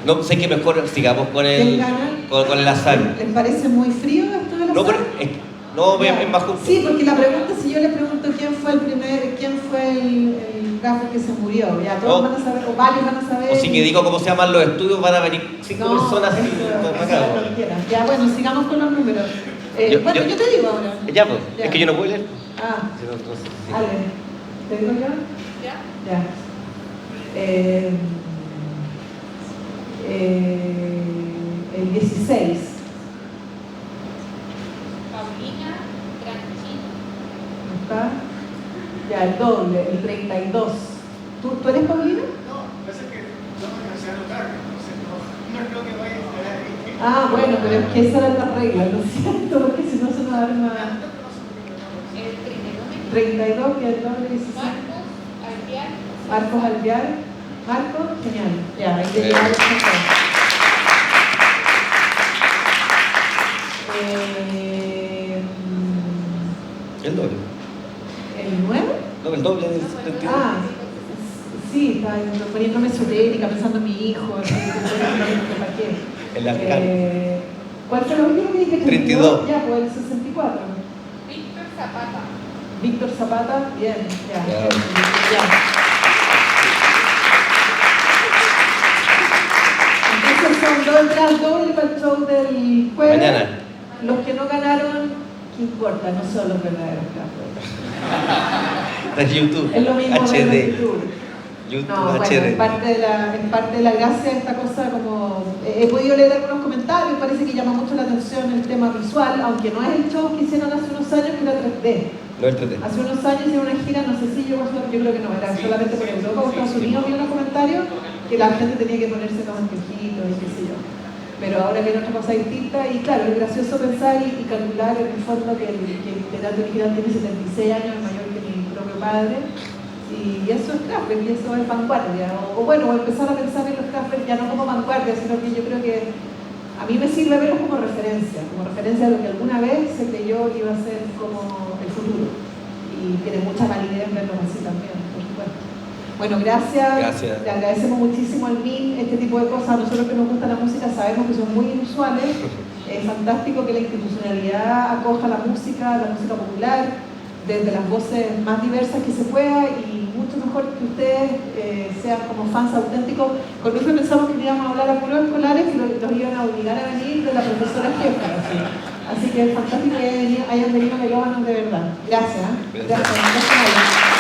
No sé que mejor sigamos con ¿Quién el, gana? con el azar. ¿Les parece muy frío esto del No, azar? pero no, Ya. es más justo. Sí, porque la pregunta, si yo les pregunto quién fue el gaffer que se murió, ya todos No. van a saber, o varios van a saber. O si que digo cómo se llaman los estudios, van a venir 5 No, personas y eso, todo eso acá. cualquiera. Ya, bueno, sigamos con los números. Bueno, yo te digo ahora. Ya, pues, Ya. es que yo no puedo leer. Ah, Si no, entonces, sí. Ale, ¿te digo yo? ¿Ya? Ya. El 16. Paulina Tranchino. ¿Está? Ya, el doble, el 32. ¿Tú eres Paulina? No, pasa que no me alcancé a anotar, entonces no creo que vaya a estar ahí. Ah, bueno, pero es que esa era la regla, lo siento, porque si no se nos arma El 32. 32, que el doble 16. Marcos Alviar. Marcos Alvear. Marcos, genial. Ya, ahí te Bien. llevamos El doble. ¿El 9? No, el doble del 72. Ah, sí, estaba poniéndome esotérica, pensando en mi hijo, así, ¿para qué? El alcalde. ¿Cuál fue lo último que dije? 32. Ya, pues el 64. Víctor Zapata. Víctor Zapata, bien, ya. Ya. Ya. Entonces son dos entradas doble para el show del jueves. Mañana. Los que no ganaron, ¿qué importa? No son los verdaderos campeones. Está en YouTube. Es lo mismo de HD. YouTube. YouTube No, bueno, HD. en parte de la gracia de esta cosa, como he podido leer algunos comentarios, parece que llama mucho la atención el tema visual, aunque no es el show que hicieron hace unos años, que era 3D. No el 3D. Hace unos años hicieron una gira, no sé si yo creo que no, era solamente por Europa o Estados Unidos, vi unos comentarios que la gente tenía que ponerse los anteojitos y qué sé yo. Pero ahora viene otra cosa distinta y claro, es gracioso pensar y calcular en el fondo que el teatro original tiene 76 años, es mayor que mi propio padre. Y eso es Kraftwerk, y eso es vanguardia. O bueno, empezar a pensar en los Kraftwerk ya no como vanguardia, sino que yo creo que a mí me sirve verlos como referencia de lo que alguna vez se creyó que iba a ser como el futuro. Y tiene mucha validez verlos así también, por supuesto. Bueno, gracias. Gracias. Le agradecemos muchísimo al MIN este tipo de cosas. A nosotros que nos gusta la música sabemos que son muy inusuales. Es fantástico que la institucionalidad acoja la música popular, desde las voces más diversas que se pueda, y mucho mejor que ustedes sean como fans auténticos. Con Luis pensamos que íbamos a hablar a puros escolares y los iban a obligar a venir de la profesora jefa. Así que es fantástico que hayan venido melómanos de verdad. Gracias. Gracias. Gracias.